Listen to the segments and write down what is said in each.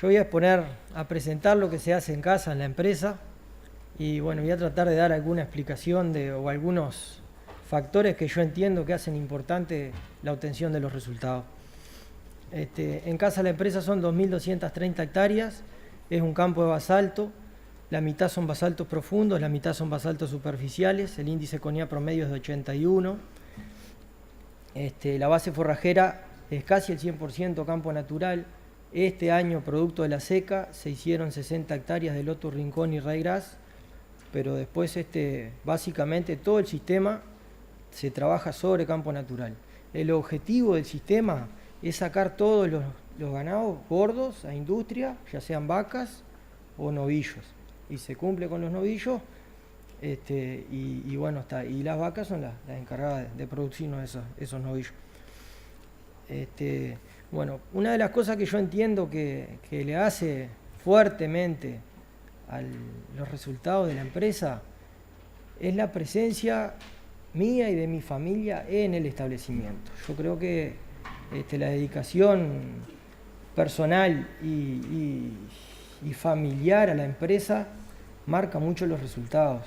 Yo voy a exponer, a presentar lo que se hace en casa, en la empresa, y bueno, voy a tratar de dar alguna explicación o algunos factores que yo entiendo que hacen importante la obtención de los resultados. En casa la empresa son 2.230 hectáreas, es un campo de basalto, la mitad son basaltos profundos, la mitad son basaltos superficiales, el índice CONIA promedio es de 81. La base forrajera es casi el 100% campo natural. Este año, producto de la seca, se hicieron 60 hectáreas de loto, rincón y ryegrass, pero después básicamente todo el sistema se trabaja sobre campo natural. El objetivo del sistema es sacar todos los ganados gordos a industria, ya sean vacas o novillos, y se cumple con los novillos, y bueno, y las vacas son las encargadas de producirnos esos novillos. Bueno, una de las cosas que yo entiendo que le hace fuertemente a los resultados de la empresa es la presencia mía y de mi familia en el establecimiento. Yo creo que la dedicación personal y familiar a la empresa marca mucho los resultados.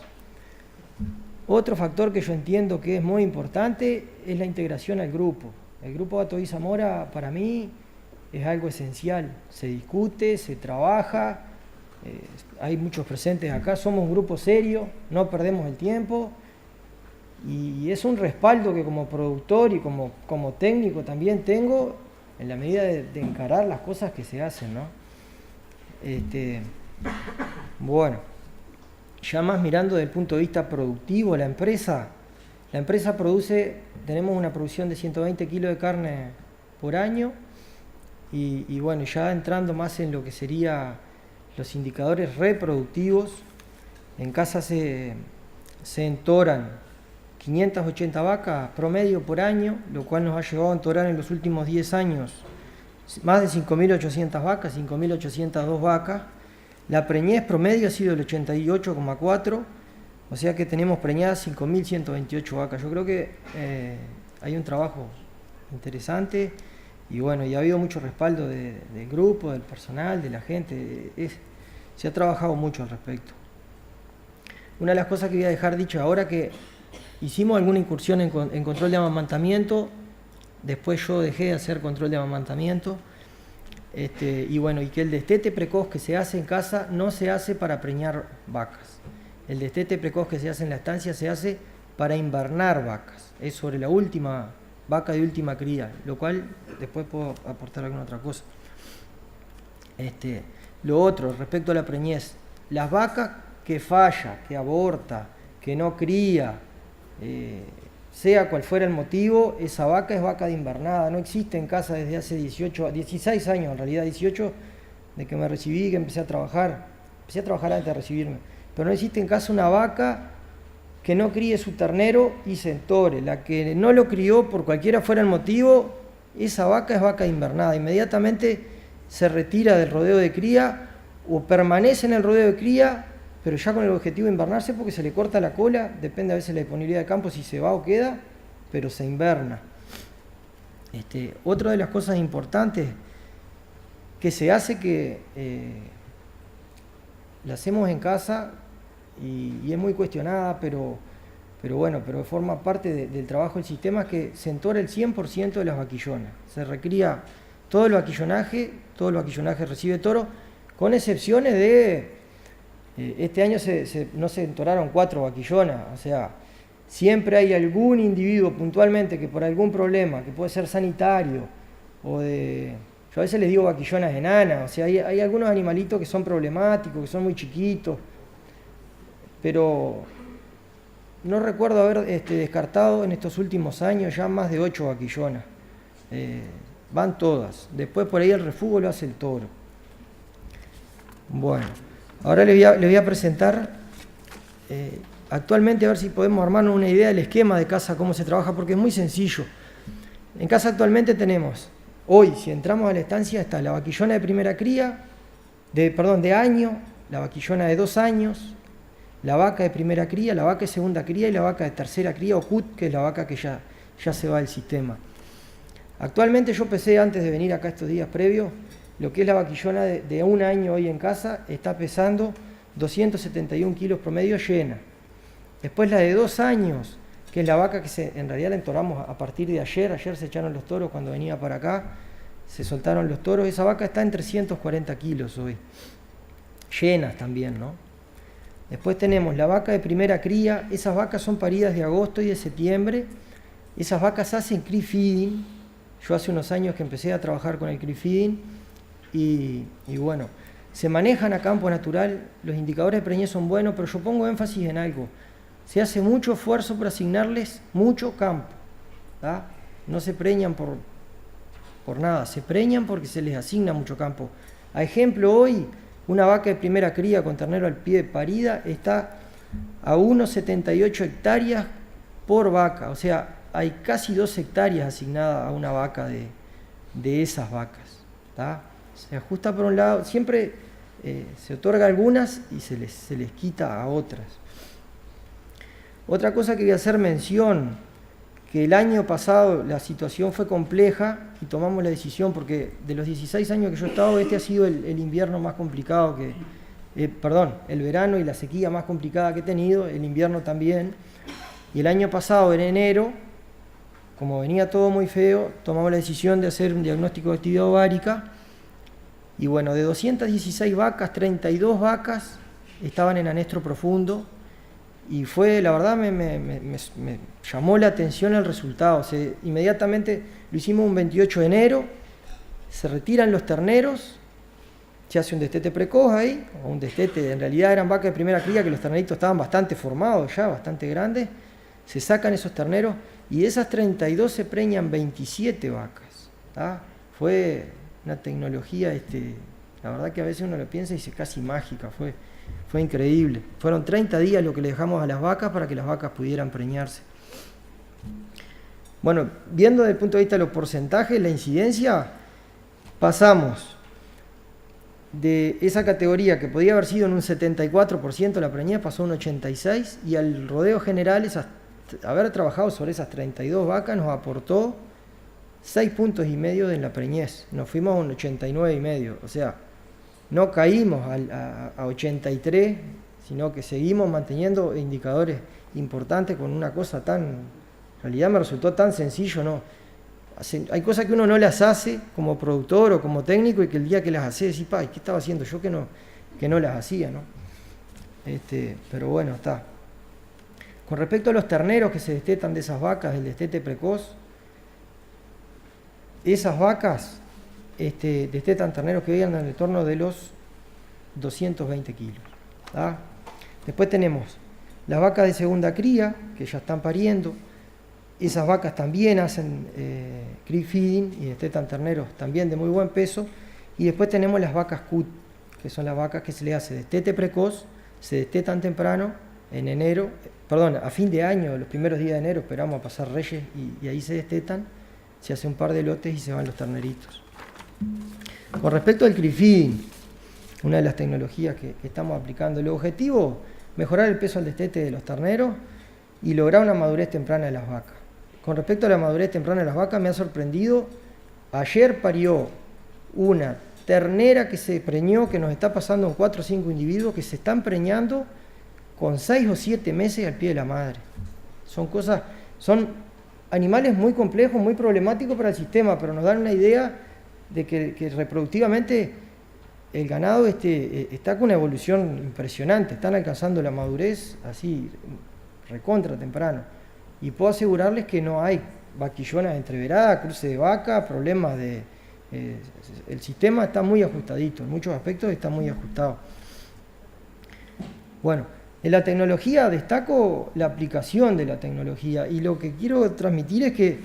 Otro factor que yo entiendo que es muy importante es la integración al grupo. El grupo Batoí Zamora para mí es algo esencial. Se discute, se trabaja, hay muchos presentes acá, somos un grupo serio, no perdemos el tiempo, y es un respaldo que como productor y como técnico también tengo en la medida de encarar las cosas que se hacen, ¿no? Bueno, ya más mirando desde el punto de vista productivo, la empresa produce, tenemos una producción de 120 kilos de carne por año, y bueno, ya entrando más en lo que sería los indicadores reproductivos, en casa se entoran 580 vacas promedio por año, lo cual nos ha llevado a entorar en los últimos 10 años más de 5.800 vacas, 5.802 vacas. La preñez promedio ha sido el 88,4, o sea que tenemos preñadas 5.128 vacas. Yo creo que hay un trabajo interesante, y bueno, y ha habido mucho respaldo del grupo, del personal, de la gente. Se ha trabajado mucho al respecto. Una de las cosas que voy a dejar dicho ahora, que hicimos alguna incursión en control de amamantamiento, después yo dejé de hacer control de amamantamiento, y bueno, y que el destete precoz que se hace en casa no se hace para preñar vacas. El destete precoz que se hace en la estancia se hace para invernar vacas, es sobre la última vaca de última cría, lo cual después puedo aportar alguna otra cosa. Lo otro, respecto a la preñez, las vacas que falla, que aborta, que no cría, sea cual fuera el motivo, esa vaca es vaca de invernada, no existe en casa desde hace 16 años, en realidad 18, de que me recibí, que empecé a trabajar antes de recibirme, pero no existe en casa una vaca que no críe su ternero y se entore. La que no lo crió por cualquiera fuera el motivo, esa vaca es vaca de invernada, inmediatamente se retira del rodeo de cría o permanece en el rodeo de cría, pero ya con el objetivo de invernarse, porque se le corta la cola, depende a veces de la disponibilidad de campo si se va o queda, pero se inverna. Otra de las cosas importantes que se hace, que la hacemos en casa y es muy cuestionada, pero bueno, pero forma parte del trabajo del sistema, es que se entora el 100% de las vaquillonas. Se recría todo el vaquillonaje recibe toro, con excepciones de... Este año no se entoraron 4 vaquillonas, o sea, siempre hay algún individuo puntualmente que por algún problema, que puede ser sanitario, yo a veces les digo vaquillonas enanas, o sea, hay algunos animalitos que son problemáticos, que son muy chiquitos, pero no recuerdo haber descartado en estos últimos años ya más de 8 vaquillonas. Van todas, después por ahí el refugio lo hace el toro. Bueno. Ahora les voy a presentar actualmente, a ver si podemos armarnos una idea del esquema de casa, cómo se trabaja, porque es muy sencillo. En casa actualmente tenemos, hoy, si entramos a la estancia, está la vaquillona de primera cría, de año, la vaquillona de 2 años, la vaca de primera cría, la vaca de segunda cría y la vaca de tercera cría o CUT, que es la vaca que ya se va del sistema. Actualmente yo pesé antes de venir acá estos días previos, lo que es la vaquillona de 1 año hoy en casa está pesando 271 kilos promedio llena. Después la de 2 años, que es la vaca que en realidad la entoramos a partir de ayer se echaron los toros cuando venía para acá, se soltaron los toros, esa vaca está en 340 kilos hoy, llenas también, ¿no? Después tenemos la vaca de primera cría, esas vacas son paridas de agosto y de septiembre, esas vacas hacen crib feeding, yo hace unos años que empecé a trabajar con el crib feeding y bueno, se manejan a campo natural, los indicadores de preñez son buenos, pero yo pongo énfasis en algo, se hace mucho esfuerzo por asignarles mucho campo, ¿tá? No se preñan por nada, se preñan porque se les asigna mucho campo. A ejemplo, hoy una vaca de primera cría con ternero al pie de parida está a 1,78 hectáreas por vaca, o sea, hay casi 2 hectáreas asignadas a una vaca de esas vacas, ¿tá? Se ajusta por un lado, siempre se otorga algunas y se les quita a otras. Otra cosa que voy a hacer mención, que el año pasado la situación fue compleja y tomamos la decisión, porque de los 16 años que yo he estado, este ha sido el invierno más complicado el verano y la sequía más complicada que he tenido, el invierno también. Y el año pasado, en enero, como venía todo muy feo, tomamos la decisión de hacer un diagnóstico de actividad ovárica. Y bueno, de 216 vacas, 32 vacas estaban en anestro profundo. Y fue, la verdad, me llamó la atención el resultado. Inmediatamente lo hicimos un 28 de enero, se retiran los terneros, se hace un destete precoz ahí, o un destete, en realidad eran vacas de primera cría que los terneritos estaban bastante formados ya, bastante grandes, se sacan esos terneros y de esas 32 se preñan 27 vacas, ¿tá? Fue una tecnología, la verdad que a veces uno lo piensa y dice casi mágica, fue increíble. Fueron 30 días lo que le dejamos a las vacas para que las vacas pudieran preñarse. Bueno, viendo desde el punto de vista de los porcentajes, la incidencia, pasamos de esa categoría que podía haber sido en un 74% la preñez, pasó a un 86%, y al rodeo general, haber trabajado sobre esas 32 vacas nos aportó 6,5 puntos en la preñez. Nos fuimos a un 89,5%, o sea, no caímos a 83, sino que seguimos manteniendo indicadores importantes con una cosa en realidad me resultó tan sencillo, ¿no? Hay cosas que uno no las hace como productor o como técnico y que el día que las hace decís, ¿qué estaba haciendo yo que no las hacía, ¿no? Pero bueno, está. Con respecto a los terneros que se destetan de esas vacas, del destete precoz, esas vacas destetan terneros que vienen en el entorno de los 220 kilos. ¿Tá? Después tenemos las vacas de segunda cría, que ya están pariendo. Esas vacas también hacen crib feeding y destetan terneros también de muy buen peso. Y después tenemos las vacas CUT, que son las vacas que se le hace destete precoz, se destetan temprano, en enero, a fin de año, los primeros días de enero, esperamos a pasar Reyes y ahí se destetan, se hace un par de lotes y se van los terneritos. Con respecto al crib feeding, una de las tecnologías que estamos aplicando, el objetivo, mejorar el peso al destete de los terneros y lograr una madurez temprana de las vacas. Con respecto a la madurez temprana de las vacas, me ha sorprendido, ayer parió una ternera que se preñó, que nos está pasando en 4 o 5 individuos que se están preñando con 6 o 7 meses al pie de la madre. Son animales muy complejos, muy problemáticos para el sistema, pero nos dan una idea de que reproductivamente el ganado está con una evolución impresionante, están alcanzando la madurez así recontra temprano. Y puedo asegurarles que no hay vaquillonas entreveradas, cruce de vaca, problemas el sistema está muy ajustadito, en muchos aspectos está muy ajustado. Bueno, en la tecnología destaco la aplicación de la tecnología y lo que quiero transmitir es que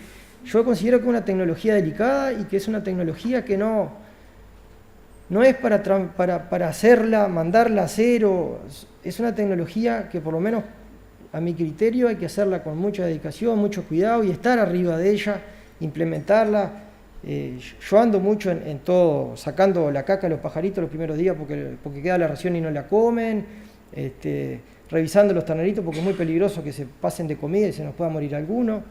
yo considero que es una tecnología delicada y que es una tecnología que no es para hacerla, mandarla a cero, es una tecnología que por lo menos a mi criterio hay que hacerla con mucha dedicación, mucho cuidado y estar arriba de ella, implementarla. Yo ando mucho en todo, sacando la caca a los pajaritos los primeros días porque queda la ración y no la comen, revisando los terneritos porque es muy peligroso que se pasen de comida y se nos pueda morir alguno.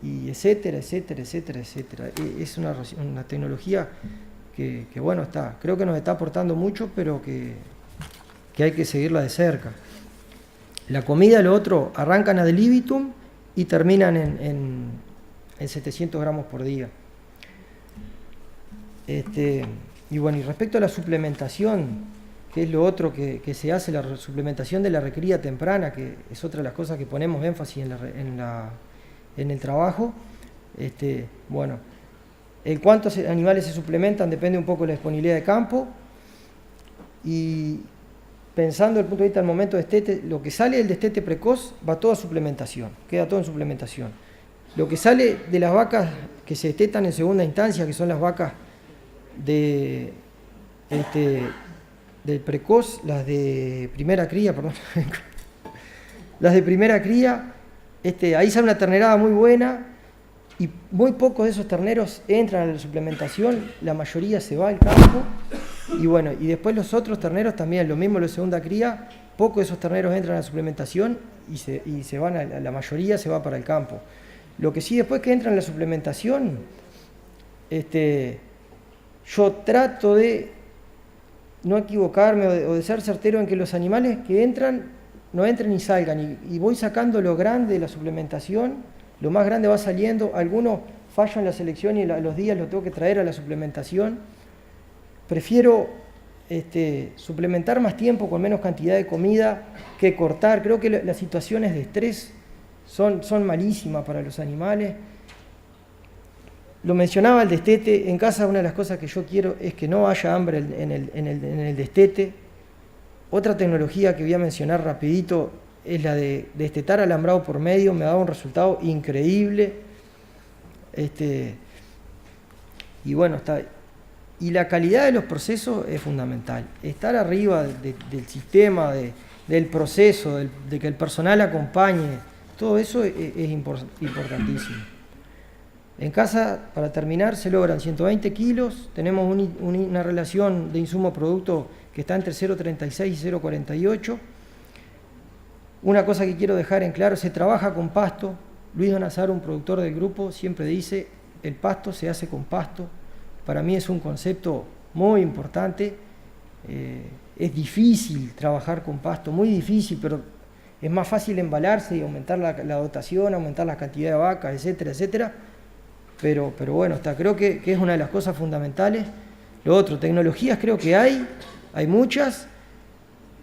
y etcétera, etcétera, etcétera, etcétera. Es una tecnología que bueno, creo que nos está aportando mucho, pero que hay que seguirla de cerca. La comida, lo otro, arrancan ad libitum y terminan en 700 gramos por día. Y bueno, y respecto a la suplementación, que es lo otro que se hace, la suplementación de la recría temprana, que es otra de las cosas que ponemos énfasis en el trabajo. Bueno, el cuántos animales se suplementan depende un poco de la disponibilidad de campo, y pensando desde el punto de vista del momento de destete, lo que sale del destete precoz va todo a suplementación, queda todo en suplementación. Lo que sale de las vacas que se destetan en segunda instancia, que son las vacas del precoz, las de primera cría, perdón, las de primera cría, ahí sale una ternerada muy buena, y muy pocos de esos terneros entran a la suplementación, la mayoría se va al campo, y bueno, y después los otros terneros también, lo mismo los de segunda cría, pocos de esos terneros entran a la suplementación y se van la mayoría se va para el campo. Lo que sí, después que entran a la suplementación, yo trato de no equivocarme o de ser certero en que los animales que entran, no entren y salgan, y voy sacando lo grande de la suplementación, lo más grande va saliendo, algunos fallan en la selección y a los días lo tengo que traer a la suplementación. Prefiero suplementar más tiempo con menos cantidad de comida que cortar. Creo que las situaciones de estrés son malísimas para los animales. Lo mencionaba el destete. En casa una de las cosas que yo quiero es que no haya hambre en el destete. Otra tecnología que voy a mencionar rapidito es la de destetar alambrado por medio. Me ha dado un resultado increíble. Y bueno, y la calidad de los procesos es fundamental. Estar arriba del sistema, del proceso, de que el personal acompañe, todo eso es importantísimo. En casa, para terminar, se logran 120 kilos, tenemos una relación de insumo-producto que está entre 0,36 y 0,48. Una cosa que quiero dejar en claro, se trabaja con pasto. Luis Donazaro, un productor del grupo, siempre dice, el pasto se hace con pasto. Para mí es un concepto muy importante. Es difícil trabajar con pasto, muy difícil, pero es más fácil embalarse y aumentar la dotación, aumentar la cantidad de vacas, etcétera, etcétera. Pero bueno, creo que es una de las cosas fundamentales. Lo otro, tecnologías creo que hay muchas,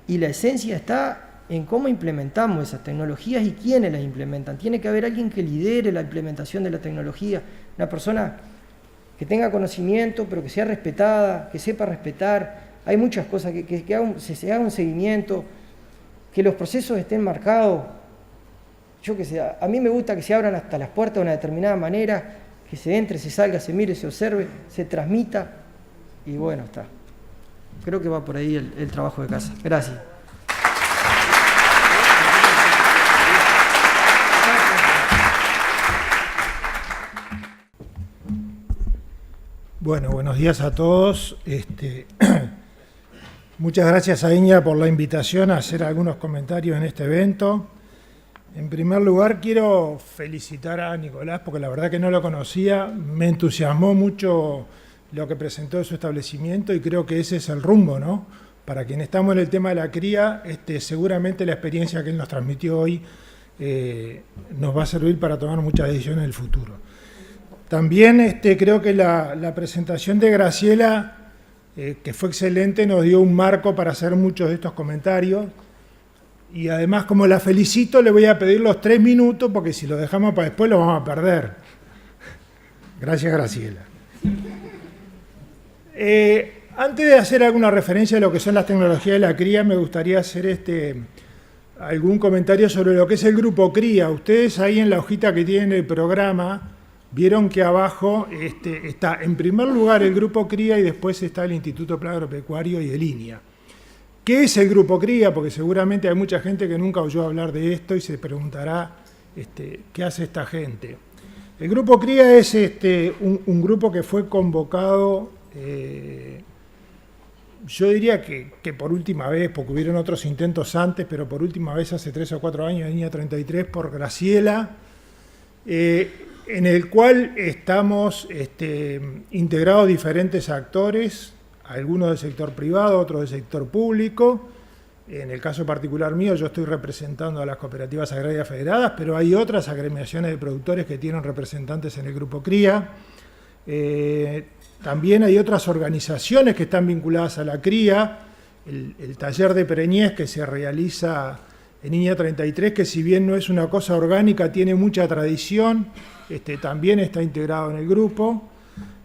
y la esencia está en cómo implementamos esas tecnologías y quiénes las implementan. Tiene que haber alguien que lidere la implementación de la tecnología, una persona que tenga conocimiento, pero que sea respetada, que sepa respetar. Hay muchas cosas, se haga un seguimiento, que los procesos estén marcados. Yo que sé, a mí me gusta que se abran hasta las puertas de una determinada manera, que se entre, se salga, se mire, se observe, se transmita, y bueno, está. Creo que va por ahí el trabajo de casa. Gracias. Bueno, buenos días a todos. Muchas gracias a Iña por la invitación a hacer algunos comentarios en este evento. En primer lugar, quiero felicitar a Nicolás, porque la verdad que no lo conocía. Me entusiasmó mucho lo que presentó de su establecimiento y creo que ese es el rumbo, ¿no? Para quienes estamos en el tema de la cría, seguramente la experiencia que él nos transmitió hoy nos va a servir para tomar muchas decisiones en el futuro. También creo que la presentación de Graciela, que fue excelente, nos dio un marco para hacer muchos de estos comentarios. Y además, como la felicito, le voy a pedir los 3 minutos, porque si lo dejamos para después lo vamos a perder. Gracias, Graciela. Antes de hacer alguna referencia a lo que son las tecnologías de la cría, me gustaría hacer algún comentario sobre lo que es el grupo cría. Ustedes ahí en la hojita que tienen el programa, vieron que abajo está en primer lugar el Grupo Cría y después está el Instituto Plaga Agropecuario y el INIA. ¿Qué es el Grupo Cría? Porque seguramente hay mucha gente que nunca oyó hablar de esto y se preguntará qué hace esta gente. El Grupo Cría es un grupo que fue convocado, yo diría que por última vez, porque hubieron otros intentos antes, pero por última vez hace 3 o 4 años, en INIA 33, por Graciela. en el cual estamos integrados diferentes actores, algunos del sector privado, otros del sector público. En el caso particular mío, yo estoy representando a las cooperativas agrarias federadas, pero hay otras agremiaciones de productores que tienen representantes en el Grupo Cría. También hay otras organizaciones que están vinculadas a la cría, el taller de preñez que se realiza en Línea 33, que si bien no es una cosa orgánica, tiene mucha tradición, también está integrado en el grupo.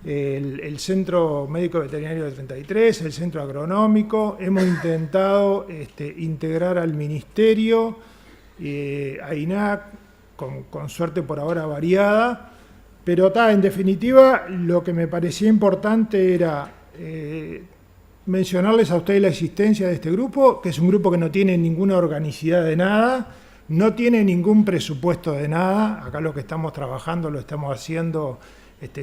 El Centro Médico Veterinario de 33, el Centro Agronómico. Hemos intentado integrar al Ministerio, a INAC, con suerte por ahora variada, pero en definitiva lo que me parecía importante era mencionarles a ustedes la existencia de este grupo, que es un grupo que no tiene ninguna organicidad de nada, no tiene ningún presupuesto de nada. Acá lo que estamos trabajando lo estamos haciendo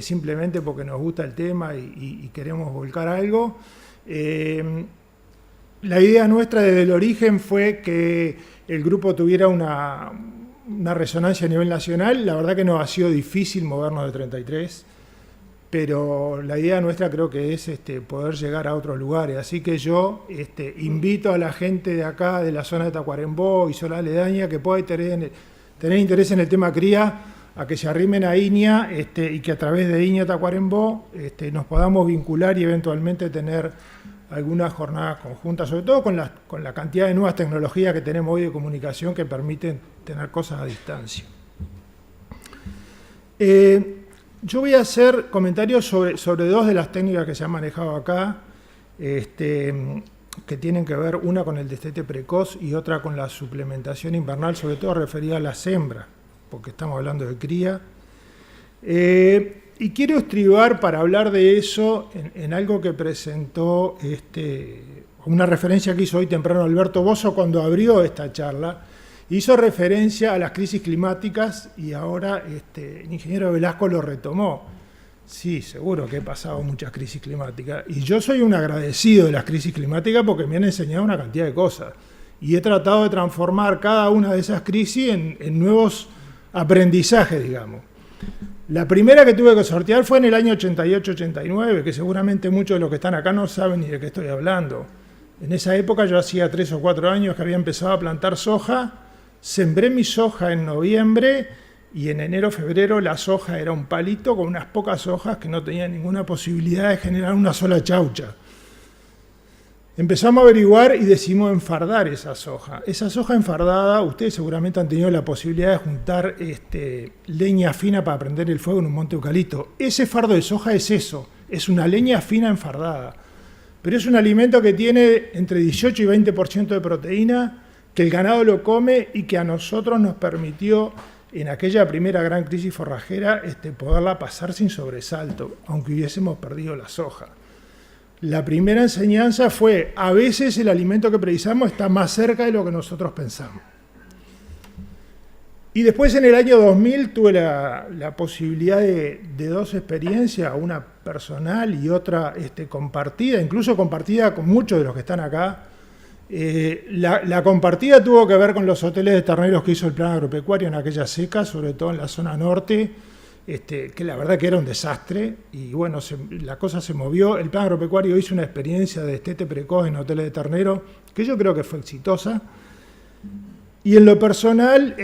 simplemente porque nos gusta el tema y queremos volcar algo. La idea nuestra desde el origen fue que el grupo tuviera una resonancia a nivel nacional. La verdad que nos ha sido difícil movernos de 33, pero la idea nuestra creo que es poder llegar a otros lugares. Así que yo invito a la gente de acá, de la zona de Tacuarembó y zona aledaña, que pueda tener interés en el tema cría, a que se arrimen a INIA y que a través de INIA Tacuarembó nos podamos vincular y eventualmente tener algunas jornadas conjuntas, sobre todo con la cantidad de nuevas tecnologías que tenemos hoy de comunicación que permiten tener cosas a distancia. Yo voy a hacer comentarios sobre dos de las técnicas que se han manejado acá, que tienen que ver una con el destete precoz y otra con la suplementación invernal, sobre todo referida a las hembras, porque estamos hablando de cría. Y quiero estribar para hablar de eso en algo que presentó, una referencia que hizo hoy temprano Alberto Bozo cuando abrió esta charla. Hizo referencia a las crisis climáticas y ahora el ingeniero Velasco lo retomó. Sí, seguro que he pasado muchas crisis climáticas. Y yo soy un agradecido de las crisis climáticas porque me han enseñado una cantidad de cosas. Y he tratado de transformar cada una de esas crisis en nuevos aprendizaje, digamos. La primera que tuve que sortear fue en el año 88-89, que seguramente muchos de los que están acá no saben ni de qué estoy hablando. En esa época yo hacía 3 o 4 años que había empezado a plantar soja, sembré mi soja en noviembre y en enero, febrero la soja era un palito con unas pocas hojas que no tenían ninguna posibilidad de generar una sola chaucha. Empezamos a averiguar y decidimos enfardar esa soja. Esa soja enfardada, ustedes seguramente han tenido la posibilidad de juntar leña fina para prender el fuego en un monte eucalipto. Ese fardo de soja es eso, es una leña fina enfardada. Pero es un alimento que tiene entre 18 y 20% de proteína, que el ganado lo come y que a nosotros nos permitió, en aquella primera gran crisis forrajera, poderla pasar sin sobresalto, aunque hubiésemos perdido la soja. La primera enseñanza fue, a veces el alimento que precisamos está más cerca de lo que nosotros pensamos. Y después en el año 2000 tuve la posibilidad de 2 experiencias, una personal y otra compartida, incluso compartida con muchos de los que están acá. La compartida tuvo que ver con los hoteles de terneros que hizo el plan agropecuario en aquella seca, sobre todo en la zona norte, que la verdad que era un desastre, y bueno, la cosa se movió. El plan agropecuario hizo una experiencia de destete precoz en hoteles de ternero, que yo creo que fue exitosa, y en lo personal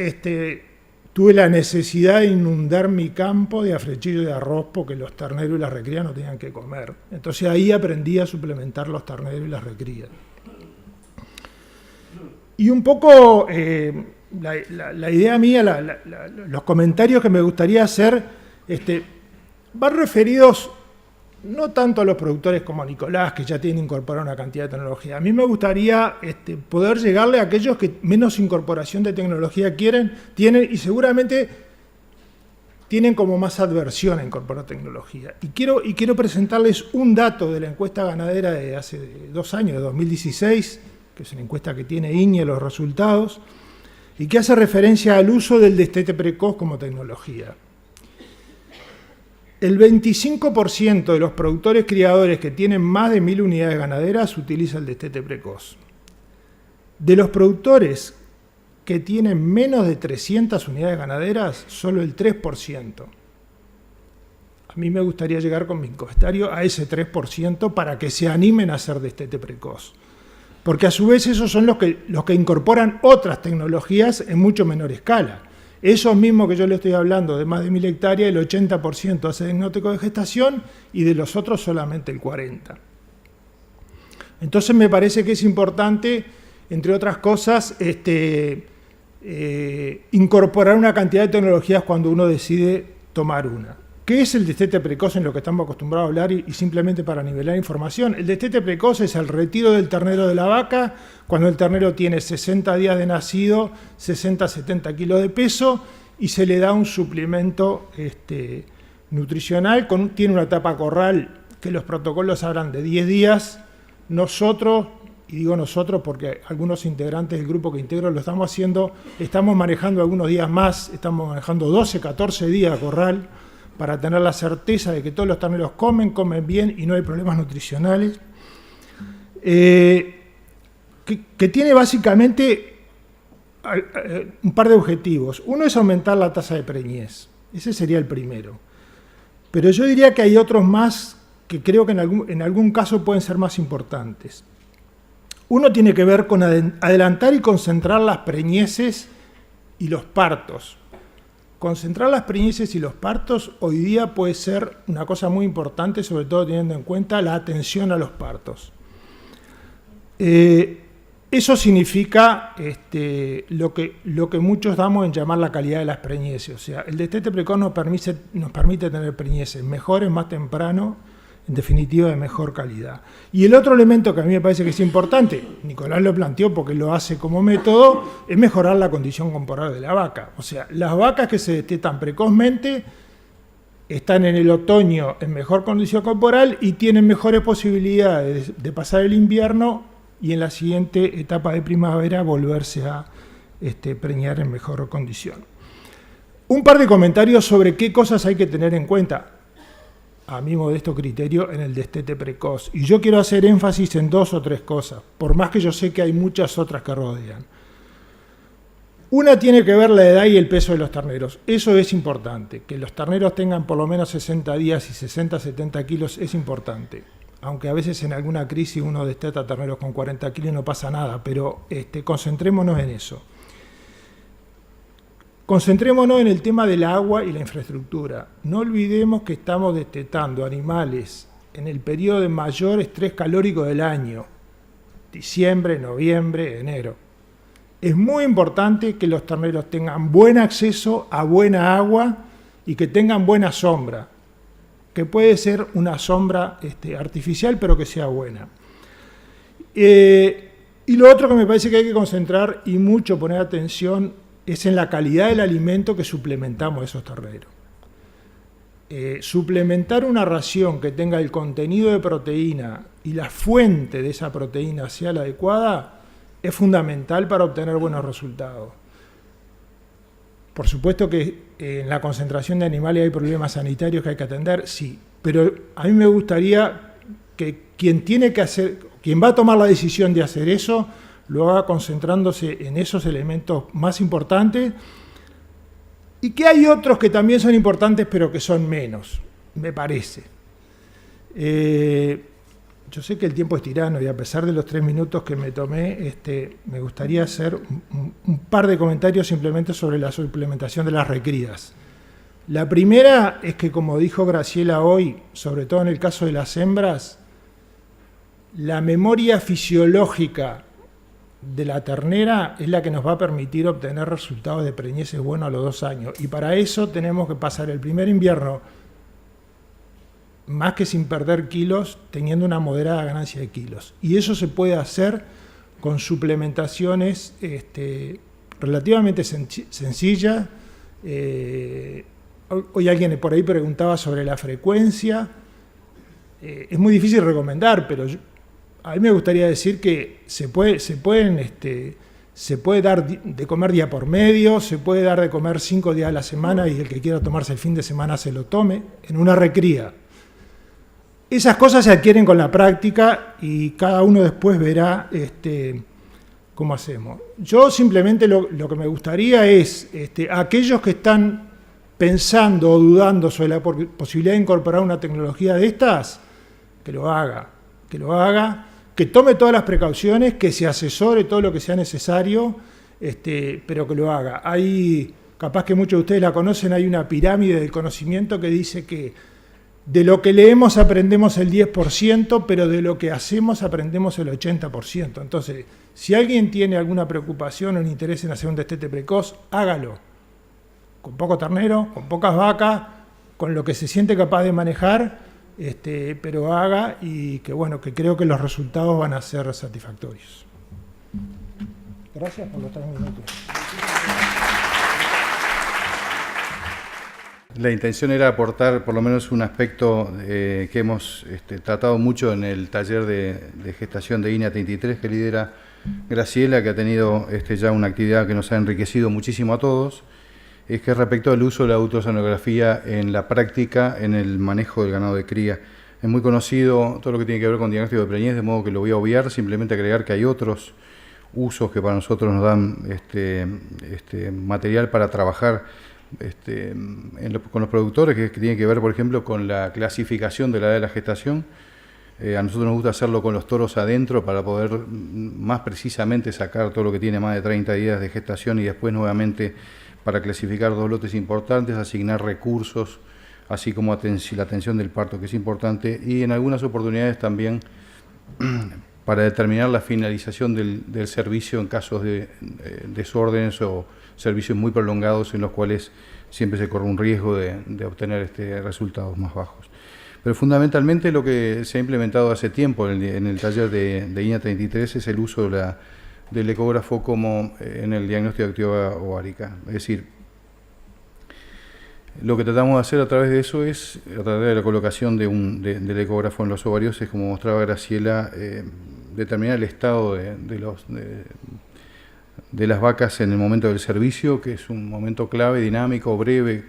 tuve la necesidad de inundar mi campo de afrechillo de arroz porque los terneros y las recrías no tenían que comer. Entonces ahí aprendí a suplementar los terneros y las recrías. Y un poco la idea mía, los comentarios que me gustaría hacer, van referidos no tanto a los productores como a Nicolás, que ya tienen incorporada una cantidad de tecnología. A mí me gustaría poder llegarle a aquellos que menos incorporación de tecnología tienen y seguramente tienen como más adversión a incorporar tecnología. Y quiero presentarles un dato de la encuesta ganadera de hace 2 años, de 2016, que es una encuesta que tiene INIE los resultados, y que hace referencia al uso del destete precoz como tecnología. El 25% de los productores criadores que tienen más de 1000 unidades ganaderas utiliza el destete precoz. De los productores que tienen menos de 300 unidades ganaderas, solo el 3%. A mí me gustaría llegar con mi comentario a ese 3% para que se animen a hacer destete precoz. Porque a su vez esos son los que incorporan otras tecnologías en mucho menor escala. Esos mismos que yo le estoy hablando, de más de 1000 hectáreas, el 80% hace diagnóstico de gestación y de los otros solamente el 40%. Entonces me parece que es importante, entre otras cosas, incorporar una cantidad de tecnologías cuando uno decide tomar una. ¿Qué es el destete precoz en lo que estamos acostumbrados a hablar y simplemente para nivelar información? El destete precoz es el retiro del ternero de la vaca cuando el ternero tiene 60 días de nacido, 60-70 kilos de peso y se le da un suplemento nutricional, tiene una etapa corral que los protocolos hablan de 10 días. Nosotros, y digo nosotros porque algunos integrantes del grupo que integro lo estamos haciendo, estamos manejando algunos días más, estamos manejando 12, 14 días corral, para tener la certeza de que todos los terneros comen bien y no hay problemas nutricionales. Que tiene básicamente un par de objetivos. Uno es aumentar la tasa de preñez. Ese sería el primero. Pero yo diría que hay otros más que creo que en algún caso pueden ser más importantes. Uno tiene que ver con adelantar y concentrar las preñeces y los partos. Concentrar las preñeces y los partos hoy día puede ser una cosa muy importante, sobre todo teniendo en cuenta la atención a los partos. Eso significa lo que muchos damos en llamar la calidad de las preñeces. O sea, el destete precoz nos permite tener preñeces mejores, más temprano, en definitiva de mejor calidad. Y el otro elemento que a mí me parece que es importante, Nicolás lo planteó porque lo hace como método, es mejorar la condición corporal de la vaca. O sea, las vacas que se destetan precozmente están en el otoño en mejor condición corporal y tienen mejores posibilidades de pasar el invierno y en la siguiente etapa de primavera volverse a preñar en mejor condición. Un par de comentarios sobre qué cosas hay que tener en cuenta, a mi modesto criterio, en el destete precoz. Y yo quiero hacer énfasis en 2 o 3 cosas, por más que yo sé que hay muchas otras que rodean. Una tiene que ver la edad y el peso de los terneros. Eso es importante. Que los terneros tengan por lo menos 60 días y 60-70 kilos es importante. Aunque a veces en alguna crisis uno desteta terneros con 40 kilos y no pasa nada, pero concentrémonos en eso. Concentrémonos en el tema del agua y la infraestructura. No olvidemos que estamos destetando animales en el periodo de mayor estrés calórico del año, diciembre, noviembre, enero. Es muy importante que los terneros tengan buen acceso a buena agua y que tengan buena sombra, que puede ser una sombra artificial, pero que sea buena. Y lo otro que me parece que hay que concentrar y mucho poner atención es en la calidad del alimento que suplementamos a esos terneros. Suplementar una ración que tenga el contenido de proteína y la fuente de esa proteína sea la adecuada es fundamental para obtener buenos resultados. Por supuesto que en la concentración de animales hay problemas sanitarios que hay que atender, sí, pero a mí me gustaría que quien va a tomar la decisión de hacer eso, lo haga concentrándose en esos elementos más importantes y que hay otros que también son importantes pero que son menos, me parece. Yo sé que el tiempo es tirano y a pesar de los 3 minutos que me tomé, me gustaría hacer un par de comentarios simplemente sobre la suplementación de las recrías. La primera es que, como dijo Graciela hoy, sobre todo en el caso de las hembras, la memoria fisiológica de la ternera es la que nos va a permitir obtener resultados de preñeces buenos a los 2 años. Y para eso tenemos que pasar el primer invierno, más que sin perder kilos, teniendo una moderada ganancia de kilos. Y eso se puede hacer con suplementaciones relativamente sencillas. Hoy alguien por ahí preguntaba sobre la frecuencia. Es muy difícil recomendar, pero a mí me gustaría decir que se puede dar de comer día por medio, se puede dar de comer 5 días a la semana y el que quiera tomarse el fin de semana se lo tome en una recría. Esas cosas se adquieren con la práctica y cada uno después verá cómo hacemos. Yo simplemente lo que me gustaría es aquellos que están pensando o dudando sobre la posibilidad de incorporar una tecnología de estas, que lo haga, que tome todas las precauciones, que se asesore todo lo que sea necesario, pero que lo haga. Hay, capaz que muchos de ustedes la conocen, hay una pirámide del conocimiento que dice que de lo que leemos aprendemos el 10%, pero de lo que hacemos aprendemos el 80%. Entonces, si alguien tiene alguna preocupación o un interés en hacer un destete precoz, hágalo. Con poco ternero, con pocas vacas, con lo que se siente capaz de manejar, pero haga, y que bueno, que creo que los resultados van a ser satisfactorios. Gracias por los 3 minutos. La intención era aportar por lo menos un aspecto que hemos tratado mucho en el taller de gestación de INEA 33 que lidera Graciela, que ha tenido ya una actividad que nos ha enriquecido muchísimo a todos, es que respecto al uso de la ultrasonografía en la práctica, en el manejo del ganado de cría. Es muy conocido todo lo que tiene que ver con diagnóstico de preñez, de modo que lo voy a obviar, simplemente agregar que hay otros usos que para nosotros nos dan material para trabajar con los productores, que tiene que ver, por ejemplo, con la clasificación de la edad de la gestación. A nosotros nos gusta hacerlo con los toros adentro para poder más precisamente sacar todo lo que tiene más de 30 días de gestación y después nuevamente para clasificar 2 lotes importantes, asignar recursos, así como la atención del parto, que es importante, y en algunas oportunidades también para determinar la finalización del servicio en casos de desórdenes o servicios muy prolongados en los cuales siempre se corre un riesgo de obtener resultados más bajos. Pero fundamentalmente lo que se ha implementado hace tiempo en el taller de INEA 33 es el uso del ecógrafo como en el diagnóstico de actividad ovárica. Es decir, lo que tratamos de hacer a través de eso es, a través de la colocación del ecógrafo en los ovarios, es como mostraba Graciela, determinar el estado de las vacas en el momento del servicio, que es un momento clave, dinámico, breve,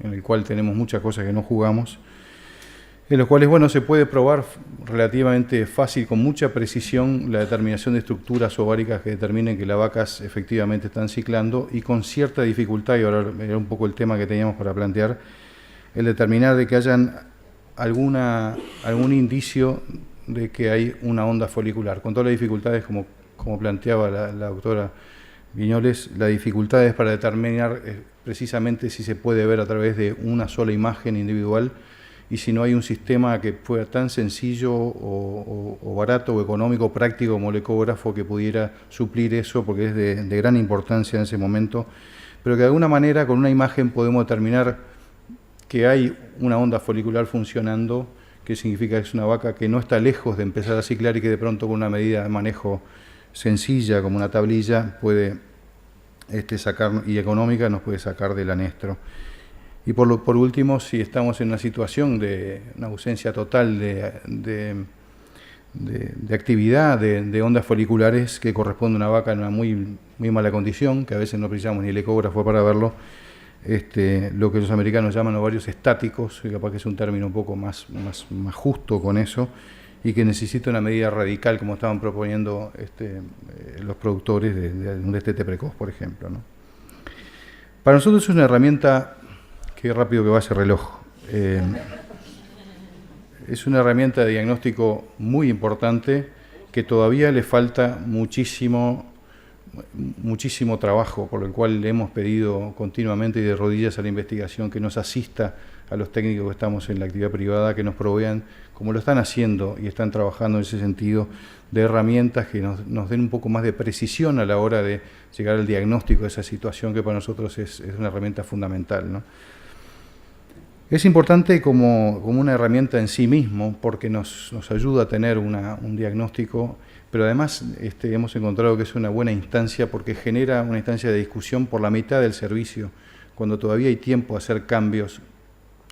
en el cual tenemos muchas cosas que no jugamos, en los cuales, bueno, se puede probar relativamente fácil, con mucha precisión, la determinación de estructuras ováricas que determinen que las vacas efectivamente están ciclando, y con cierta dificultad, y ahora era un poco el tema que teníamos para plantear, el determinar de que hayan algún indicio de que hay una onda folicular, con todas las dificultades como planteaba la doctora Viñoles, las dificultades para determinar precisamente si se puede ver a través de una sola imagen individual, y si no hay un sistema que fuera tan sencillo o barato o económico, práctico como el ecógrafo, que pudiera suplir eso, porque es de gran importancia en ese momento, pero que de alguna manera con una imagen podemos determinar que hay una onda folicular funcionando, que significa que es una vaca que no está lejos de empezar a ciclar y que de pronto con una medida de manejo sencilla como una tablilla puede sacar, y económica, nos puede sacar del anestro. Y por último, si estamos en una situación de una ausencia total de actividad de ondas foliculares que corresponde a una vaca en una muy mala condición, que a veces no precisamos ni el ecógrafo para verlo, lo que los americanos llaman ovarios estáticos, que capaz que es un término un poco más justo con eso, y que necesita una medida radical, como estaban proponiendo los productores de un destete precoz, por ejemplo, ¿no? Para nosotros es una herramienta, qué rápido que va ese reloj, es una herramienta de diagnóstico muy importante, que todavía le falta muchísimo trabajo, por lo cual le hemos pedido continuamente y de rodillas a la investigación que nos asista a los técnicos que estamos en la actividad privada, que nos provean, como lo están haciendo y están trabajando en ese sentido, de herramientas que nos den un poco más de precisión a la hora de llegar al diagnóstico de esa situación, que para nosotros es una herramienta fundamental, ¿no? Es importante como una herramienta en sí mismo, porque nos ayuda a tener un diagnóstico, pero además hemos encontrado que es una buena instancia porque genera una instancia de discusión por la mitad del servicio, cuando todavía hay tiempo de hacer cambios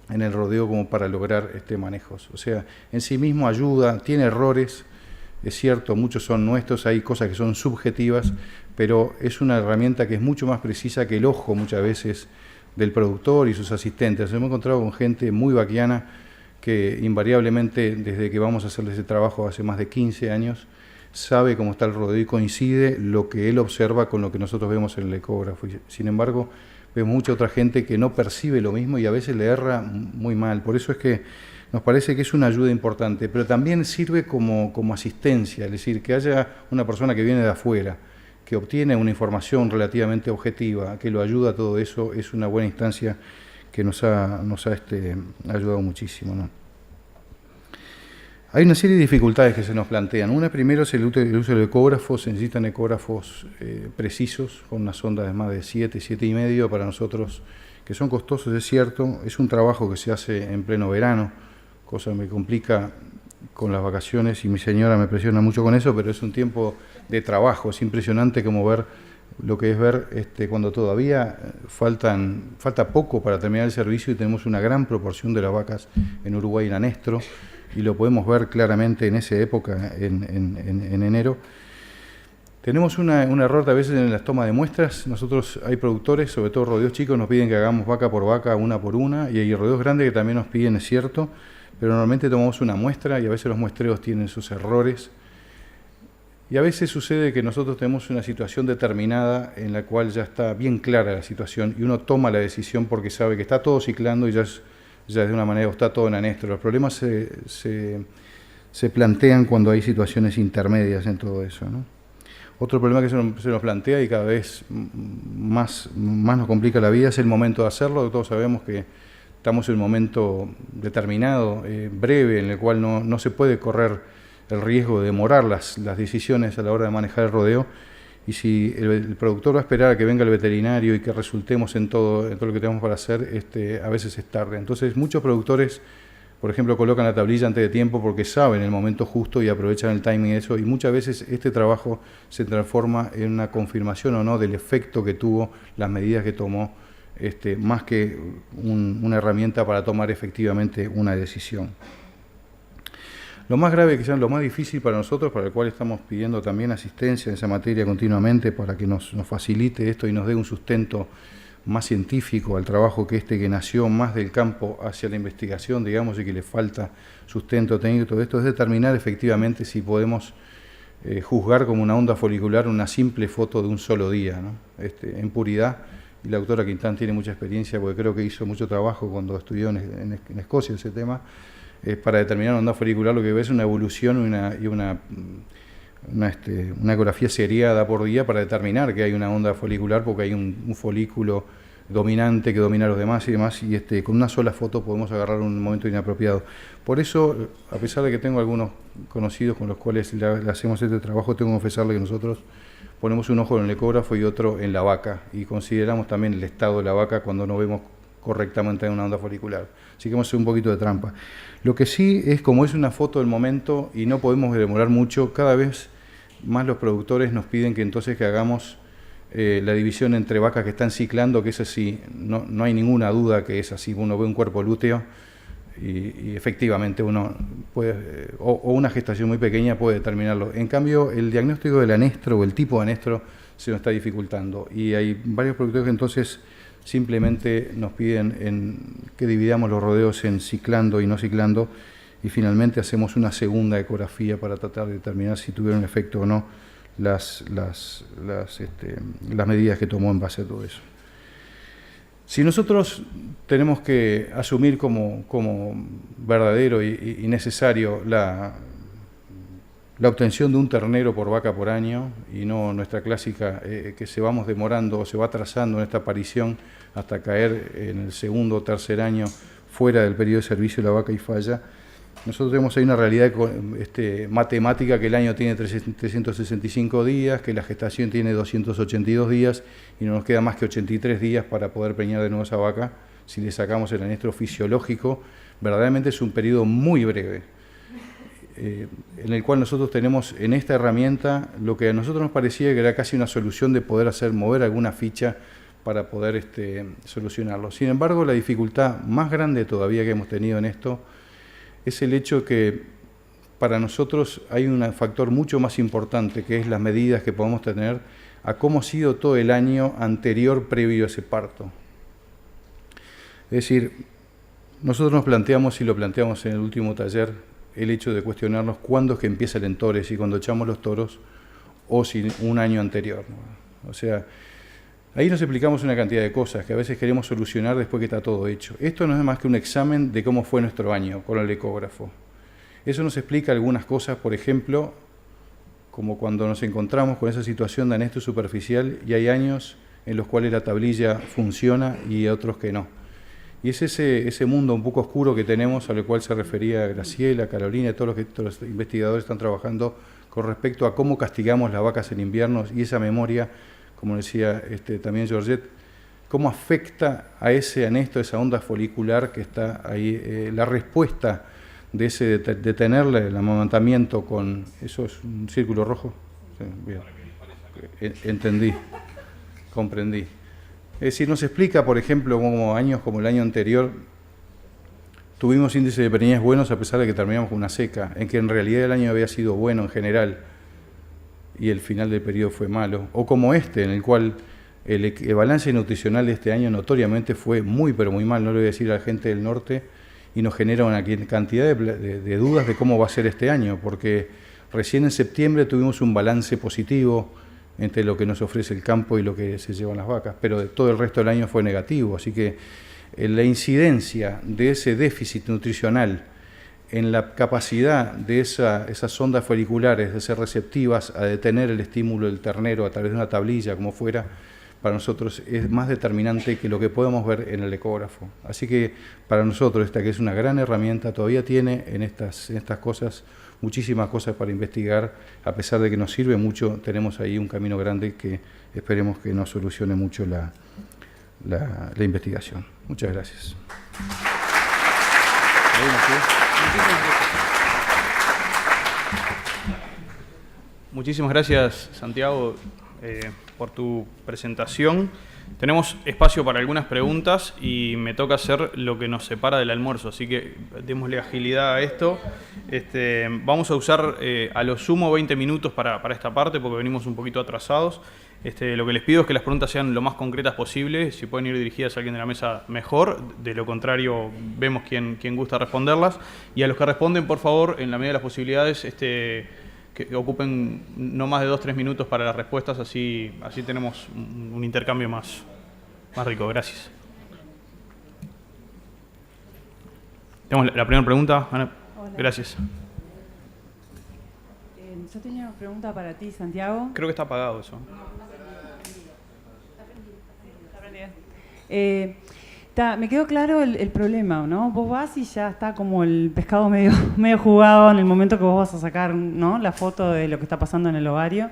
en el rodeo como para lograr manejos. O sea, en sí mismo ayuda, tiene errores, es cierto, muchos son nuestros, hay cosas que son subjetivas, pero es una herramienta que es mucho más precisa que el ojo muchas veces del productor y sus asistentes. Hemos encontrado con gente muy vaquiana que invariablemente, desde que vamos a hacerle ese trabajo hace más de 15 años, sabe cómo está el rodeo y coincide lo que él observa con lo que nosotros vemos en el ecógrafo. Sin embargo, vemos mucha otra gente que no percibe lo mismo y a veces le erra muy mal. Por eso es que nos parece que es una ayuda importante, pero también sirve como asistencia, es decir, que haya una persona que viene de afuera, que obtiene una información relativamente objetiva, que lo ayuda a todo eso, es una buena instancia que nos ha ayudado muchísimo, ¿no? Hay una serie de dificultades que se nos plantean. Una primero es el uso de ecógrafos. Se necesitan ecógrafos precisos, con una sonda de más de 7,5 para nosotros, que son costosos, es cierto. Es un trabajo que se hace en pleno verano, cosa que me complica con las vacaciones y mi señora me presiona mucho con eso, pero es un tiempo de trabajo. Es impresionante como ver lo que es ver cuando todavía falta poco para terminar el servicio y tenemos una gran proporción de las vacas en Uruguay en anestro, y lo podemos ver claramente en esa época, en enero. Tenemos un error a veces en las tomas de muestras. Nosotros hay productores, sobre todo rodeos chicos, nos piden que hagamos vaca por vaca, una por una, y hay rodeos grandes que también nos piden, es cierto, pero normalmente tomamos una muestra y a veces los muestreos tienen sus errores. Y a veces sucede que nosotros tenemos una situación determinada en la cual ya está bien clara la situación y uno toma la decisión porque sabe que está todo ciclando y ya de una manera está todo en anestro. Los problemas se plantean cuando hay situaciones intermedias en todo eso, ¿no? Otro problema que se nos plantea y cada vez más nos complica la vida es el momento de hacerlo. Todos sabemos que estamos en un momento determinado, breve, en el cual no se puede correr el riesgo de demorar las decisiones a la hora de manejar el rodeo. Y si el productor va a esperar a que venga el veterinario y que resultemos en todo lo que tenemos para hacer, a veces es tarde. Entonces muchos productores, por ejemplo, colocan la tablilla antes de tiempo porque saben el momento justo y aprovechan el timing de eso, y muchas veces este trabajo se transforma en una confirmación o no del efecto que tuvo las medidas que tomó, más que una herramienta para tomar efectivamente una decisión. Lo más grave, quizás lo más difícil para nosotros, para el cual estamos pidiendo también asistencia en esa materia continuamente para que nos facilite esto y nos dé un sustento más científico al trabajo que nació más del campo hacia la investigación, digamos, y que le falta sustento técnico. Todo esto es determinar efectivamente si podemos juzgar como una onda folicular una simple foto de un solo día, ¿no? En puridad. Y la doctora Quintán tiene mucha experiencia porque creo que hizo mucho trabajo cuando estudió en Escocia ese tema. Para determinar una onda folicular lo que ve es una evolución y una ecografía seriada por día para determinar que hay una onda folicular, porque hay un folículo dominante que domina a los demás y demás, y con una sola foto podemos agarrar un momento inapropiado. Por eso, a pesar de que tengo algunos conocidos con los cuales le hacemos este trabajo, tengo que confesarle que nosotros ponemos un ojo en el ecógrafo y otro en la vaca, y consideramos también el estado de la vaca cuando no vemos correctamente en una onda folicular. Así que vamos a hacer un poquito de trampa. Lo que sí es, como es una foto del momento y no podemos demorar mucho, cada vez más los productores nos piden que entonces que hagamos la división entre vacas que están ciclando, que es así, no hay ninguna duda que es así. Uno ve un cuerpo lúteo y efectivamente uno puede, o una gestación muy pequeña puede determinarlo. En cambio, el diagnóstico del anestro o el tipo de anestro se nos está dificultando, y hay varios productores que entonces simplemente nos piden que dividamos los rodeos en ciclando y no ciclando, y finalmente hacemos una segunda ecografía para tratar de determinar si tuvieron efecto o no las medidas que tomó en base a todo eso. Si nosotros tenemos que asumir como verdadero y necesario la obtención de un ternero por vaca por año, y no nuestra clásica que se vamos demorando o se va atrasando en esta aparición hasta caer en el segundo o tercer año fuera del periodo de servicio de la vaca y falla, nosotros tenemos ahí una realidad matemática, que el año tiene 365 días, que la gestación tiene 282 días y no nos queda más que 83 días para poder preñar de nuevo esa vaca. Si le sacamos el anestro fisiológico, verdaderamente es un periodo muy breve, en el cual nosotros tenemos en esta herramienta lo que a nosotros nos parecía que era casi una solución de poder mover alguna ficha para poder solucionarlo. Sin embargo, la dificultad más grande todavía que hemos tenido en esto es el hecho que para nosotros hay un factor mucho más importante, que es las medidas que podemos tener a cómo ha sido todo el año anterior previo a ese parto. Es decir, nosotros nos planteamos, y lo planteamos en el último taller, el hecho de cuestionarnos cuándo es que empieza el entore, si cuando echamos los toros o si un año anterior, ¿no? O sea, Ahí nos explicamos una cantidad de cosas que a veces queremos solucionar después que está todo hecho. Esto no es más que un examen de cómo fue nuestro año con el ecógrafo. Eso nos explica algunas cosas, por ejemplo, como cuando nos encontramos con esa situación de anesteo superficial y hay años en los cuales la tablilla funciona y otros que no. Y es ese mundo un poco oscuro que tenemos, al cual se refería Graciela, Carolina y todos los investigadores están trabajando con respecto a cómo castigamos las vacas en invierno y esa memoria, como decía también Georgette, cómo afecta a ese anesto, esa onda folicular que está ahí, la respuesta de tener el amamantamiento con... ¿Eso es un círculo rojo? Sí, bien. Entendí, comprendí. Es decir, nos explica, por ejemplo, como años como el año anterior, tuvimos índices de preñez buenos a pesar de que terminamos con una seca, en que en realidad el año había sido bueno en general y el final del periodo fue malo. O como en el cual el balance nutricional de este año notoriamente fue muy, pero muy mal, no le voy a decir a la gente del norte, y nos genera una cantidad de dudas de cómo va a ser este año, porque recién en septiembre tuvimos un balance positivo entre lo que nos ofrece el campo y lo que se llevan las vacas, pero todo el resto del año fue negativo, así que la incidencia de ese déficit nutricional en la capacidad de esas ondas foliculares de ser receptivas a detener el estímulo del ternero a través de una tablilla, como fuera, para nosotros es más determinante que lo que podemos ver en el ecógrafo. Así que para nosotros esta que es una gran herramienta, todavía tiene en estas cosas muchísimas cosas para investigar, a pesar de que nos sirve mucho, tenemos ahí un camino grande que esperemos que nos solucione mucho la investigación. Muchas gracias. Muchísimas gracias, Santiago, por tu presentación. Tenemos espacio para algunas preguntas y me toca hacer lo que nos separa del almuerzo, así que démosle agilidad a esto. Vamos a usar a lo sumo 20 minutos para esta parte porque venimos un poquito atrasados. Lo que les pido es que las preguntas sean lo más concretas posible. Si pueden ir dirigidas a alguien de la mesa, mejor. De lo contrario, vemos quién gusta responderlas. Y a los que responden, por favor, en la medida de las posibilidades, que ocupen no más de 2-3 minutos para las respuestas, así tenemos un intercambio más rico. Gracias. Tenemos la primera pregunta. Ana. Hola. Gracias. Yo tenía una pregunta para ti, Santiago. Creo que está apagado eso. Me quedó claro el problema, ¿no? Vos vas y ya está como el pescado medio jugado en el momento que vos vas a sacar, ¿no?, la foto de lo que está pasando en el ovario.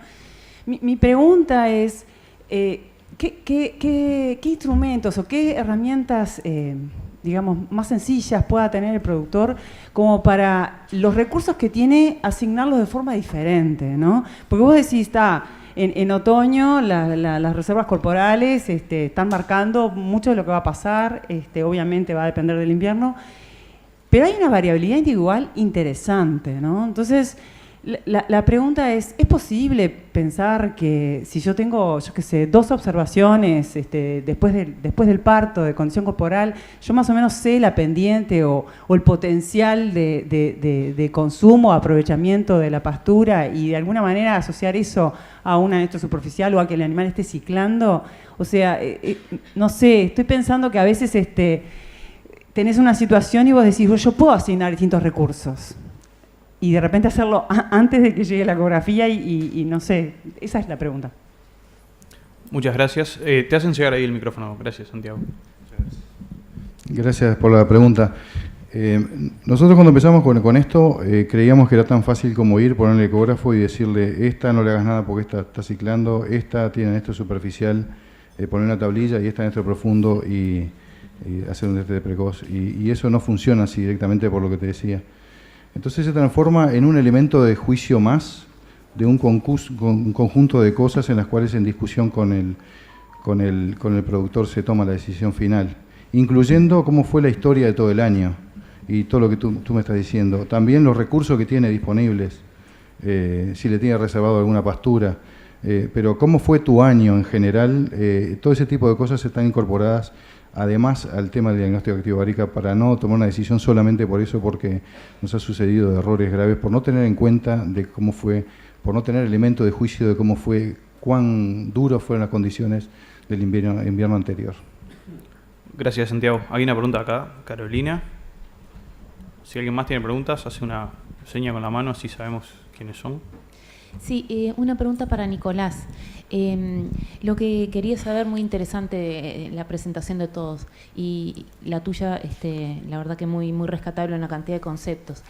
Mi pregunta es, ¿qué instrumentos o qué herramientas, digamos, más sencillas pueda tener el productor como para los recursos que tiene asignarlos de forma diferente, ¿no? Porque vos decís, en otoño las reservas corporales están marcando mucho de lo que va a pasar, obviamente va a depender del invierno, pero hay una variabilidad individual interesante, ¿no? Entonces, la pregunta ¿es posible pensar que si yo tengo, yo qué sé, 2 observaciones después del parto de condición corporal, yo más o menos sé la pendiente o el potencial de consumo, aprovechamiento de la pastura y de alguna manera asociar eso a un anesto superficial o a que el animal esté ciclando? O sea, no sé, estoy pensando que a veces tenés una situación y vos decís, yo puedo asignar distintos recursos. Y de repente hacerlo antes de que llegue la ecografía y no sé, esa es la pregunta. Muchas gracias. Te hacen llegar ahí el micrófono. Gracias, Santiago. Gracias por la pregunta. Nosotros cuando empezamos con esto creíamos que era tan fácil como ir, poner el ecógrafo y decirle, esta no le hagas nada porque esta está ciclando, esta tiene anesto superficial, poner una tablilla y esta anesto profundo y hacer un destete precoz. Y eso no funciona así directamente por lo que te decía. Entonces se transforma en un elemento de juicio más, de un conjunto de cosas en las cuales en discusión con el productor se toma la decisión final, incluyendo cómo fue la historia de todo el año y todo lo que tú me estás diciendo. También los recursos que tiene disponibles, si le tiene reservado alguna pastura, pero cómo fue tu año en general, todo ese tipo de cosas están incorporadas además al tema del diagnóstico activo varica para no tomar una decisión solamente por eso, porque nos ha sucedido errores graves, por no tener en cuenta de cómo fue, por no tener elemento de juicio de cómo fue, cuán duras fueron las condiciones del invierno anterior. Gracias, Santiago. Hay una pregunta acá, Carolina. Si alguien más tiene preguntas, hace una seña con la mano, así sabemos quiénes son. Sí, una pregunta para Nicolás. Lo que quería saber, muy interesante la presentación de todos, y la tuya, la verdad que muy, muy rescatable en la cantidad de conceptos.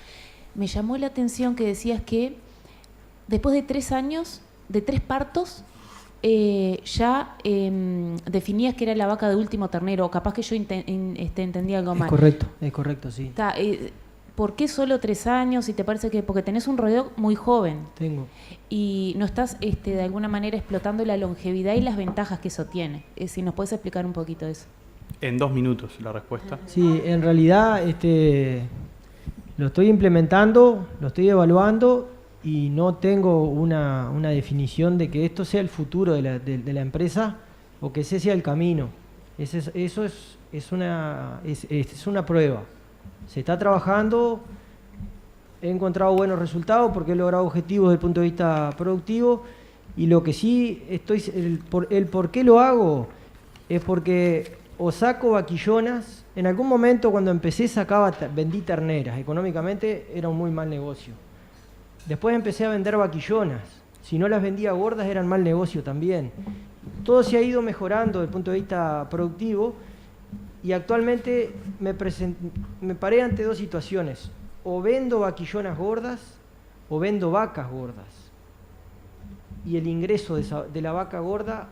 Me llamó la atención que decías que después de 3 años, de 3 partos, ya definías que era la vaca de último ternero, o capaz que yo entendí algo mal. Es correcto, sí. ¿Por qué solo 3 años? Si te parece que porque tenés un rodeo muy joven. Tengo. Y no estás de alguna manera explotando la longevidad y las ventajas que eso tiene. Si nos puedes explicar un poquito eso. En 2 minutos la respuesta. Sí, en realidad lo estoy implementando, lo estoy evaluando y no tengo una definición de que esto sea el futuro de la empresa o que ese sea el camino. Eso es una prueba. Se está trabajando, he encontrado buenos resultados porque he logrado objetivos desde el punto de vista productivo, y lo que sí el por qué lo hago es porque o saco vaquillonas. En algún momento cuando empecé vendí terneras, económicamente era un muy mal negocio. Después empecé a vender vaquillonas, si no las vendía gordas eran mal negocio también. Todo se ha ido mejorando desde el punto de vista productivo. Y actualmente me paré ante 2 situaciones: o vendo vaquillonas gordas o vendo vacas gordas. Y el ingreso de la vaca gorda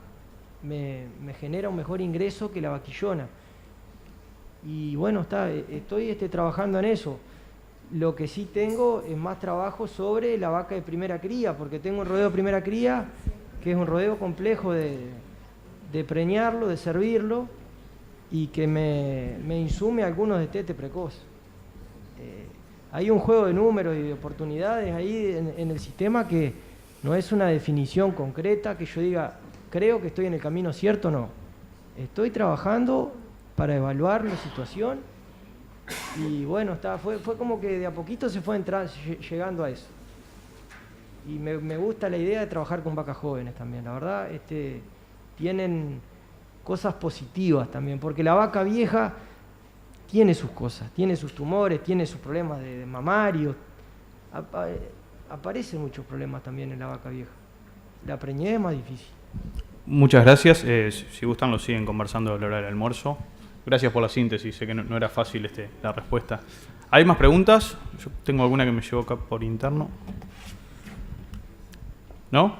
me genera un mejor ingreso que la vaquillona. Y bueno, estoy trabajando en eso. Lo que sí tengo es más trabajo sobre la vaca de primera cría, porque tengo un rodeo de primera cría, que es un rodeo complejo de preñarlo, de servirlo, y que me insume algunos destetes precoz. Hay un juego de números y de oportunidades ahí en el sistema que no es una definición concreta que yo diga, creo que estoy en el camino cierto, no. Estoy trabajando para evaluar la situación y bueno, fue como que de a poquito se fue llegando a eso. Y me gusta la idea de trabajar con vacas jóvenes también, la verdad, tienen cosas positivas también, porque la vaca vieja tiene sus cosas, tiene sus tumores, tiene sus problemas de mamario, aparecen muchos problemas también en la vaca vieja. La preñez es más difícil. Muchas gracias. Si gustan lo siguen conversando a la hora del almuerzo. Gracias por la síntesis, sé que no era fácil la respuesta. ¿Hay más preguntas? Yo tengo alguna que me llegó acá por interno. ¿No?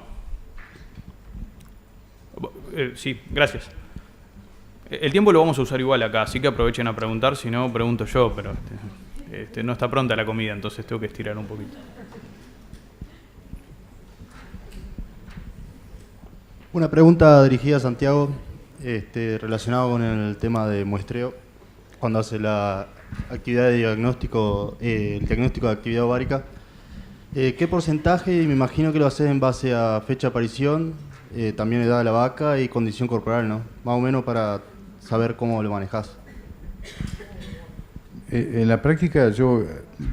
Sí, gracias. El tiempo lo vamos a usar igual acá, así que aprovechen a preguntar, si no, pregunto yo, pero no está pronta la comida, entonces tengo que estirar un poquito. Una pregunta dirigida a Santiago, relacionado con el tema de muestreo. Cuando hace la actividad de diagnóstico, el diagnóstico de actividad ovárica, ¿qué porcentaje? Me imagino que lo haces en base a fecha de aparición, también edad de la vaca y condición corporal, ¿no? Más o menos para saber cómo lo manejas. En la práctica yo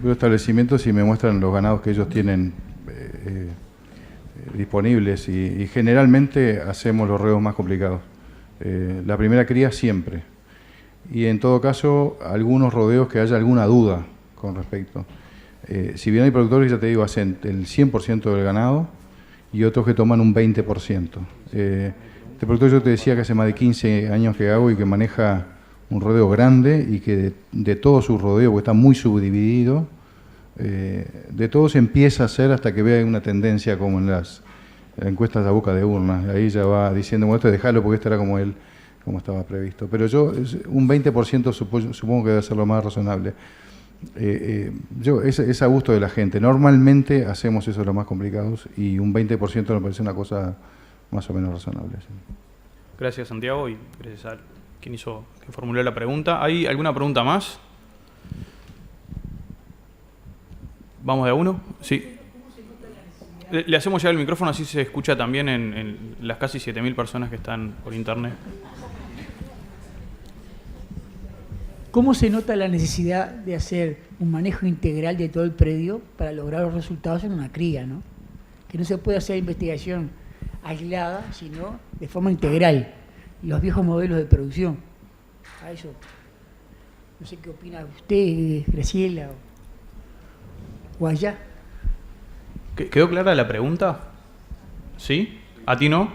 veo establecimientos y me muestran los ganados que ellos tienen disponibles y generalmente hacemos los rodeos más complicados. La primera cría siempre. Y en todo caso, algunos rodeos que haya alguna duda con respecto. Si bien hay productores que, ya te digo, hacen el 100% del ganado y otros que toman un 20%. Este productor yo te decía que hace más de 15 años que hago y que maneja un rodeo grande y que de todos sus rodeos, porque está muy subdividido, de todos empieza a hacer hasta que vea una tendencia como en las encuestas a boca de urna. Ahí ya va diciendo, bueno, esto déjalo porque esto era como él, como estaba previsto. Pero yo, un 20% supongo que debe ser lo más razonable. Es a gusto de la gente. Normalmente hacemos eso los más complicados y un 20% me parece una cosa más o menos razonable. Sí. Gracias, Santiago, y gracias a quien formuló la pregunta. ¿Hay alguna pregunta más? ¿Vamos de a uno? Sí. Le hacemos ya el micrófono, así se escucha también en las casi 7.000 personas que están por internet. ¿Cómo se nota la necesidad de hacer un manejo integral de todo el predio para lograr los resultados en una cría, ¿no? Que no se puede hacer investigación aislada, sino de forma integral. los viejos modelos de producción. A eso, no sé qué opina usted, Graciela, o allá. ¿Quedó clara la pregunta? ¿Sí? ¿A ti no?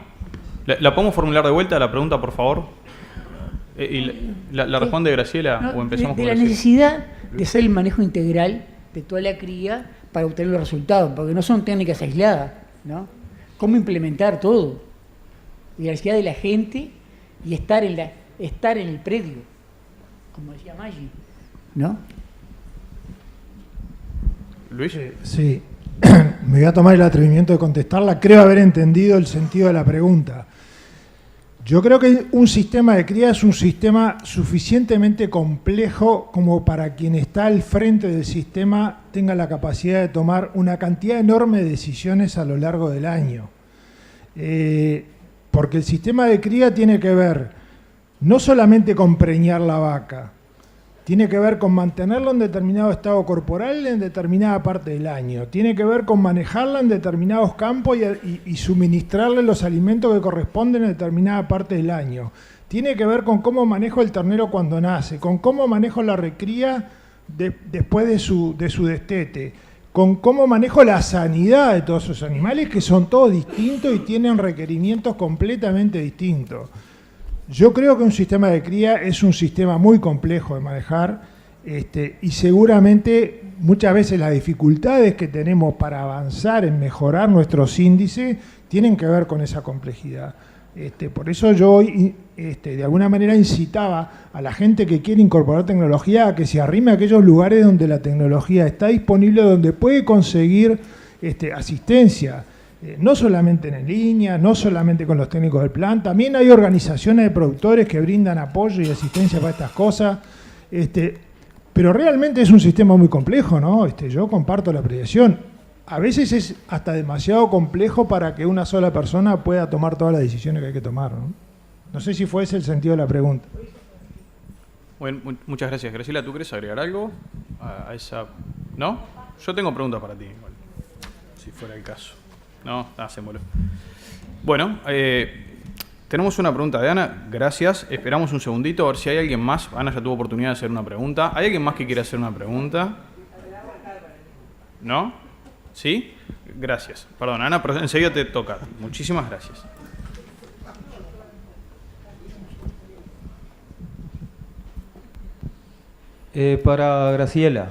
¿La podemos formular de vuelta la pregunta, por favor? ¿Y la responde Graciela No, o empezamos de con la Graciela? necesidad de hacer el manejo integral de toda la cría para obtener los resultados, porque no son técnicas aisladas, ¿no? ¿Cómo implementar todo? Y la necesidad de la gente y estar en el predio, como decía Maggi, ¿no? Luis. Sí, me voy a tomar el atrevimiento de contestarla. Creo haber entendido el sentido de la pregunta. Yo creo que un sistema de cría es un sistema suficientemente complejo como para quien está al frente del sistema tenga la capacidad de tomar una cantidad enorme de decisiones a lo largo del año. Porque el sistema de cría tiene que ver no solamente con preñar la vaca, tiene que ver con mantenerla en determinado estado corporal en determinada parte del año, tiene que ver con manejarla en determinados campos y suministrarle los alimentos que corresponden en determinada parte del año, tiene que ver con cómo manejo el ternero cuando nace, con cómo manejo la recría después de su destete, con cómo manejo la sanidad de todos esos animales que son todos distintos y tienen requerimientos completamente distintos. Yo creo que un sistema de cría es un sistema muy complejo de manejar y seguramente muchas veces las dificultades que tenemos para avanzar en mejorar nuestros índices tienen que ver con esa complejidad. Por eso yo hoy de alguna manera incitaba a la gente que quiere incorporar tecnología a que se arrime a aquellos lugares donde la tecnología está disponible, donde puede conseguir asistencia. No solamente en línea, no solamente con los técnicos del plan, también hay organizaciones de productores que brindan apoyo y asistencia para estas cosas, pero realmente es un sistema muy complejo, ¿no? Yo comparto la apreciación. A veces es hasta demasiado complejo para que una sola persona pueda tomar todas las decisiones que hay que tomar, ¿no? No sé si fue ese el sentido de la pregunta. Bueno, muchas gracias. Graciela, ¿tú quieres agregar algo a esa? ¿No? Yo tengo preguntas para ti, igual, si fuera el caso. No, se moló. Bueno, tenemos una pregunta de Ana. Gracias. Esperamos un segundito a ver si hay alguien más. Ana ya tuvo oportunidad de hacer una pregunta. ¿Hay alguien más que quiera hacer una pregunta? ¿No? ¿Sí? Gracias. Perdón, Ana, pero enseguida te toca. Muchísimas gracias. Para Graciela.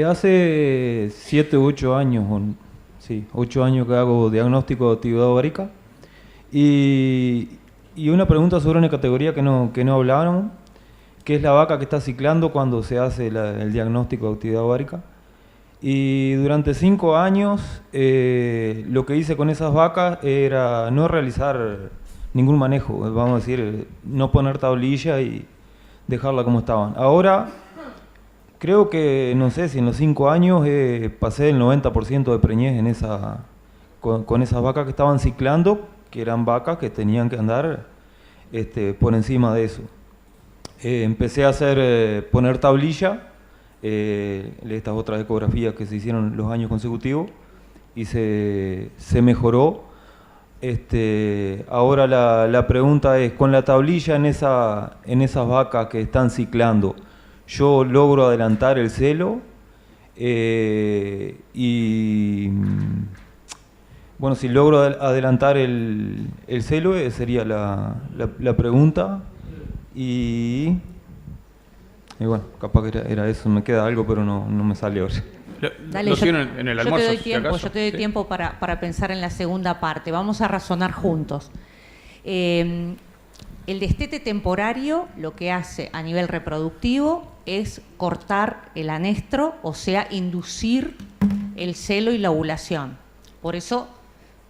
Hace 7 u 8 años... Sí, 8 años que hago diagnóstico de actividad ovárica y una pregunta sobre una categoría que no hablaron, que es la vaca que está ciclando cuando se hace el diagnóstico de actividad ovárica. Y durante 5 años lo que hice con esas vacas era no realizar ningún manejo, vamos a decir, no poner tablilla y dejarla como estaban. Ahora creo que, no sé si en los 5 años pasé el 90% de preñez con esas vacas que estaban ciclando, que eran vacas que tenían que andar por encima de eso. Empecé a poner tablilla, estas otras ecografías que se hicieron los años consecutivos, y se mejoró. Ahora la pregunta es, con la tablilla en esas vacas que están ciclando, yo logro adelantar el celo y bueno, si logro adelantar el celo sería la pregunta y bueno, capaz que era eso, me queda algo pero no me sale ahora. Dale, lo tienen en el almuerzo. Yo te doy tiempo para pensar en la segunda parte. Vamos a razonar juntos. El destete temporario lo que hace a nivel reproductivo es cortar el anestro, o sea, inducir el celo y la ovulación. Por eso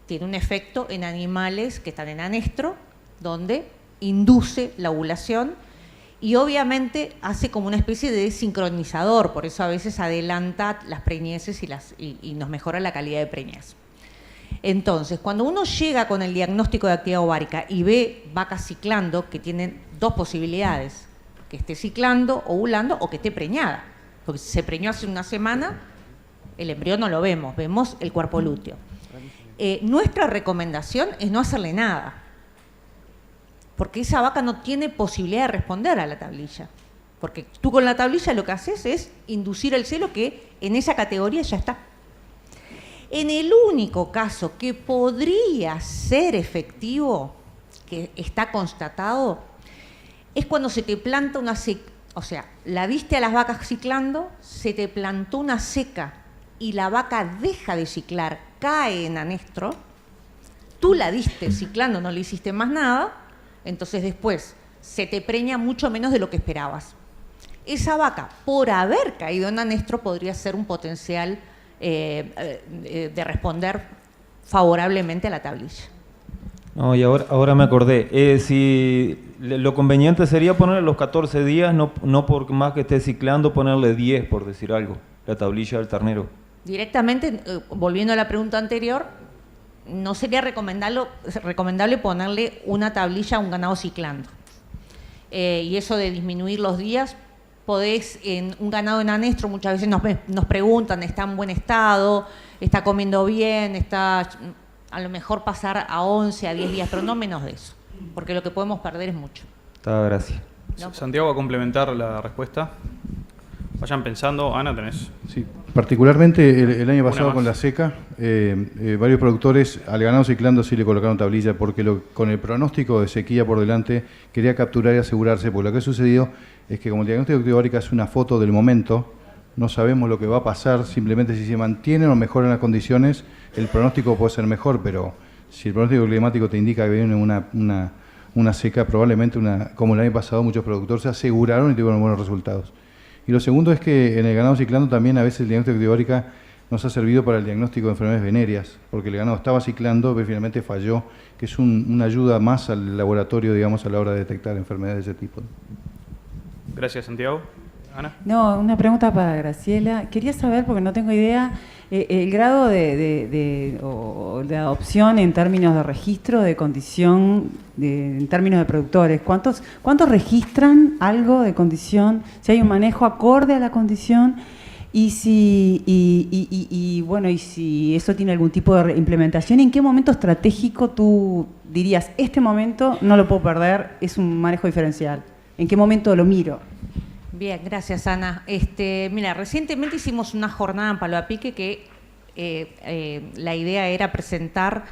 tiene un efecto en animales que están en anestro, donde induce la ovulación y obviamente hace como una especie de sincronizador, por eso a veces adelanta las preñeces y nos mejora la calidad de preñez. Entonces, cuando uno llega con el diagnóstico de actividad ovárica y ve vacas ciclando, que tienen 2 posibilidades, que esté ciclando, ovulando o que esté preñada, porque si se preñó hace una semana, el embrión no lo vemos, vemos el cuerpo lúteo. Nuestra recomendación es no hacerle nada. porque esa vaca no tiene posibilidad de responder a la tablilla. Porque tú con la tablilla lo que haces es inducir el celo que en esa categoría ya está. En el único caso que podría ser efectivo, que está constatado, es cuando se te planta una seca. O sea, la viste a las vacas ciclando, se te plantó una seca y la vaca deja de ciclar, cae en anestro, tú la diste ciclando, no le hiciste más nada, entonces después se te preña mucho menos de lo que esperabas. Esa vaca, por haber caído en anestro, podría ser un potencial de responder favorablemente a la tablilla. No, y ahora me acordé. Si lo conveniente sería ponerle los 14 días, no por más que esté ciclando, ponerle 10, por decir algo, la tablilla del ternero. Directamente, volviendo a la pregunta anterior, no sería recomendable ponerle una tablilla a un ganado ciclando. Y eso de disminuir los días, podés, en un ganado en anestro, muchas veces nos preguntan, ¿está en buen estado? ¿Está comiendo bien? ¿Está...? A lo mejor pasar a 11, a 10 días, pero no menos de eso, porque lo que podemos perder es mucho. Está, gracias. ¿No? Santiago, a complementar la respuesta. Vayan pensando. Ana, tenés. Sí, particularmente el año pasado más. con la seca, varios productores al ganado ciclando sí le colocaron tablilla porque con el pronóstico de sequía por delante quería capturar y asegurarse, porque lo que ha sucedido es que como el diagnóstico de actividad es una foto del momento, no sabemos lo que va a pasar, simplemente si se mantienen o mejoran las condiciones, el pronóstico puede ser mejor, pero si el pronóstico climático te indica que viene una seca, probablemente, como el año pasado, muchos productores se aseguraron y tuvieron buenos resultados. Y lo segundo es que en el ganado ciclando también a veces el diagnóstico de actividad nos ha servido para el diagnóstico de enfermedades venéreas, porque el ganado estaba ciclando, pero finalmente falló, que es una ayuda más al laboratorio, digamos, a la hora de detectar enfermedades de ese tipo. Gracias, Santiago. Ana. No, una pregunta para Graciela. Quería saber, porque no tengo idea, el grado de adopción en términos de registro de condición, en términos de productores. ¿Cuántos registran algo de condición? Si hay un manejo acorde a la condición y si eso tiene algún tipo de implementación. ¿En qué momento estratégico tú dirías, este momento no lo puedo perder, es un manejo diferencial? ¿En qué momento lo miro? Bien, gracias, Ana. Mira, recientemente hicimos una jornada en Palo a Pique que la idea era presentar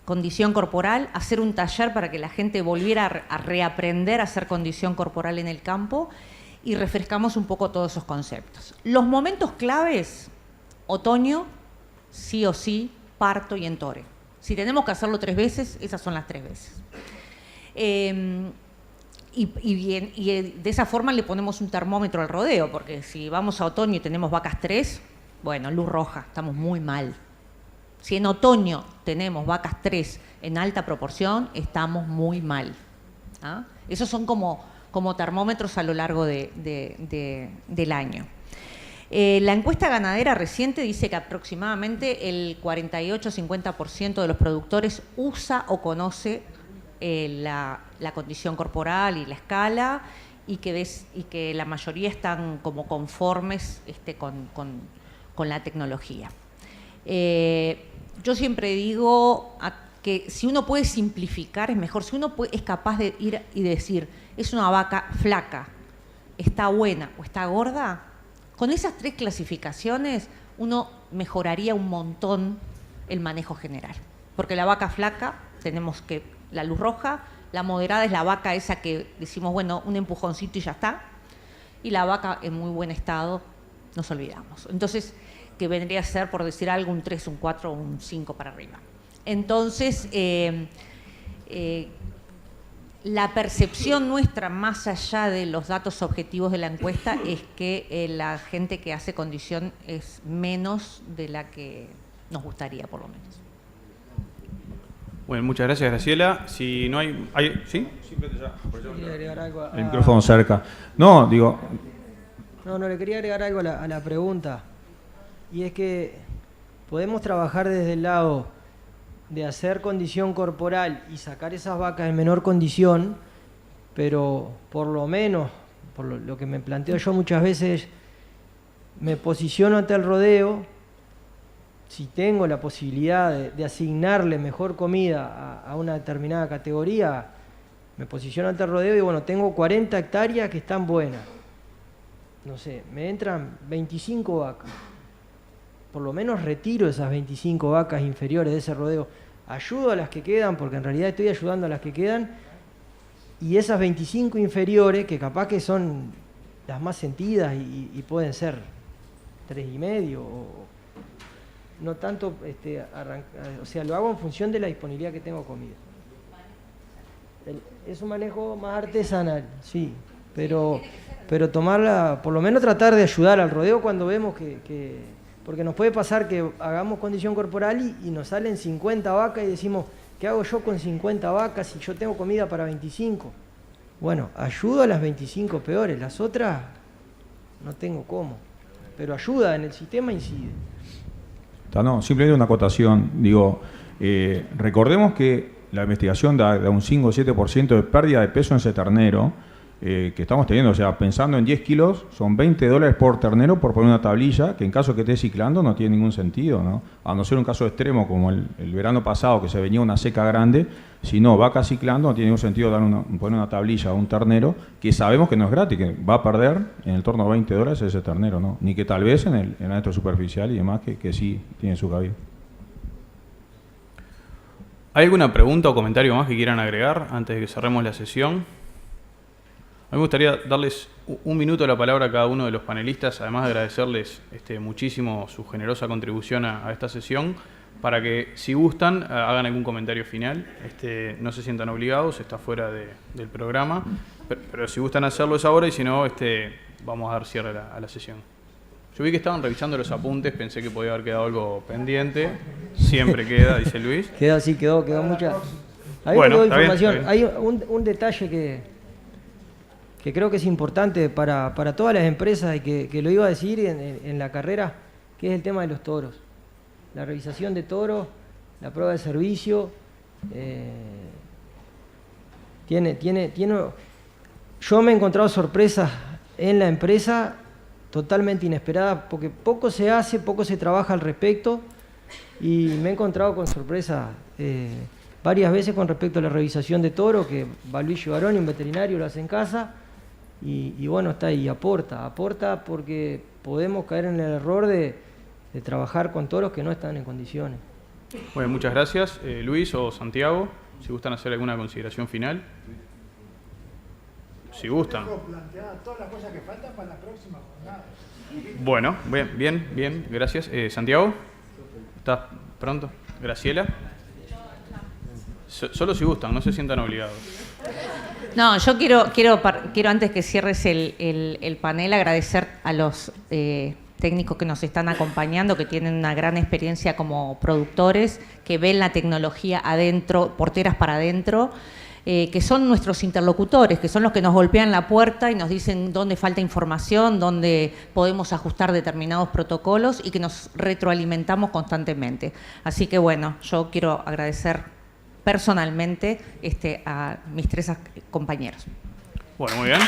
condición corporal, hacer un taller para que la gente volviera a reaprender a hacer condición corporal en el campo y refrescamos un poco todos esos conceptos. Los momentos claves, otoño, sí o sí, parto y entore. Si tenemos que hacerlo 3 veces, esas son las 3 veces. Y de esa forma le ponemos un termómetro al rodeo, porque si vamos a otoño y tenemos vacas 3, bueno, luz roja, estamos muy mal. Si en otoño tenemos vacas 3 en alta proporción, estamos muy mal. ¿Ah? Esos son como termómetros a lo largo del año. La encuesta ganadera reciente dice que aproximadamente el 48-50% de los productores usa o conoce la condición corporal y la escala y que la mayoría están como conformes con la tecnología. Yo siempre digo que si uno puede simplificar es mejor, si uno es capaz de ir y decir es una vaca flaca, está buena o está gorda, con esas 3 clasificaciones uno mejoraría un montón el manejo general, porque la vaca flaca tenemos que la luz roja, la moderada es la vaca esa que decimos, bueno, un empujoncito y ya está, y la vaca en muy buen estado, nos olvidamos. Entonces, que vendría a ser, por decir algo, un 3, un 4 o un 5 para arriba. Entonces, la percepción nuestra, más allá de los datos objetivos de la encuesta, es que la gente que hace condición es menos de la que nos gustaría, por lo menos. Bueno, muchas gracias, Graciela. Si no hay ¿sí? Quería agregar algo el micrófono cerca. No, digo... No, le quería agregar algo a la pregunta. Y es que podemos trabajar desde el lado de hacer condición corporal y sacar esas vacas en menor condición, pero por lo menos, por lo que me planteo yo muchas veces, me posiciono ante el rodeo. Si tengo la posibilidad de asignarle mejor comida a una determinada categoría, Me posiciono ante el rodeo y bueno, tengo 40 hectáreas que están buenas. No sé, me entran 25 vacas. Por lo menos retiro esas 25 vacas inferiores de ese rodeo. Ayudo a las que quedan, porque en realidad estoy ayudando a las que quedan. Y esas 25 inferiores, que capaz que son las más sentidas y pueden ser 3,5 o no tanto, o sea, lo hago en función de la disponibilidad que tengo comida. Es un manejo más artesanal, sí, pero tomarla, por lo menos tratar de ayudar al rodeo cuando vemos que porque nos puede pasar que hagamos condición corporal y nos salen 50 vacas y decimos, ¿qué hago yo con 50 vacas si yo tengo comida para 25? Bueno, ayudo a las 25 peores, las otras no tengo cómo, pero ayuda en el sistema, incide. No, simplemente una acotación. Digo, recordemos que la investigación da un 5 o 7% de pérdida de peso en ese ternero que estamos teniendo. O sea, pensando en 10 kilos, son $20 por ternero por poner una tablilla, que en caso que esté ciclando no tiene ningún sentido, ¿no? A no ser un caso extremo como el verano pasado, que se venía una seca grande. Si no, vaca ciclando, no tiene ningún sentido poner una tablilla a un ternero que sabemos que no es gratis, que va a perder en el torno a $20 ese ternero, ¿no? Ni que tal vez en el adentro superficial y demás, que sí tiene su cabida. ¿Hay alguna pregunta o comentario más que quieran agregar antes de que cerremos la sesión? A mí me gustaría darles un minuto la palabra a cada uno de los panelistas, además de agradecerles muchísimo su generosa contribución a esta sesión, para que, si gustan, hagan algún comentario final. No se sientan obligados, está fuera del programa, pero si gustan hacerlo es ahora y si no, vamos a dar cierre a la sesión. Yo vi que estaban revisando los apuntes, pensé que podía haber quedado algo pendiente. Siempre queda, dice Luis. Quedó, sí, quedó mucha. Ahí bueno, quedó está información. bien. Hay un detalle que creo que es importante para todas las empresas y que lo iba a decir en la carrera, que es el tema de los toros. La revisación de toros, la prueba de servicio, yo me he encontrado sorpresas en la empresa totalmente inesperadas, porque poco se hace, poco se trabaja al respecto, y me he encontrado con sorpresas varias veces con respecto a la revisación de toro, que va Luis Givaroni, un veterinario, lo hace en casa, y bueno, está ahí, aporta porque podemos caer en el error de trabajar con toros que no están en condiciones. Bueno, muchas gracias. Luis o Santiago, si gustan hacer alguna consideración final. Si gustan. Todas las cosas que faltan para la próxima jornada. Bueno, bien, gracias. Santiago, ¿estás pronto? Graciela. Solo si gustan, no se sientan obligados. No, yo quiero antes que cierres el panel agradecer a los técnicos que nos están acompañando, que tienen una gran experiencia como productores, que ven la tecnología adentro, porteras para adentro, que son nuestros interlocutores, que son los que nos golpean la puerta y nos dicen dónde falta información, dónde podemos ajustar determinados protocolos y que nos retroalimentamos constantemente. Así que bueno, yo quiero agradecer personalmente a mis 3 compañeros. Bueno, muy bien.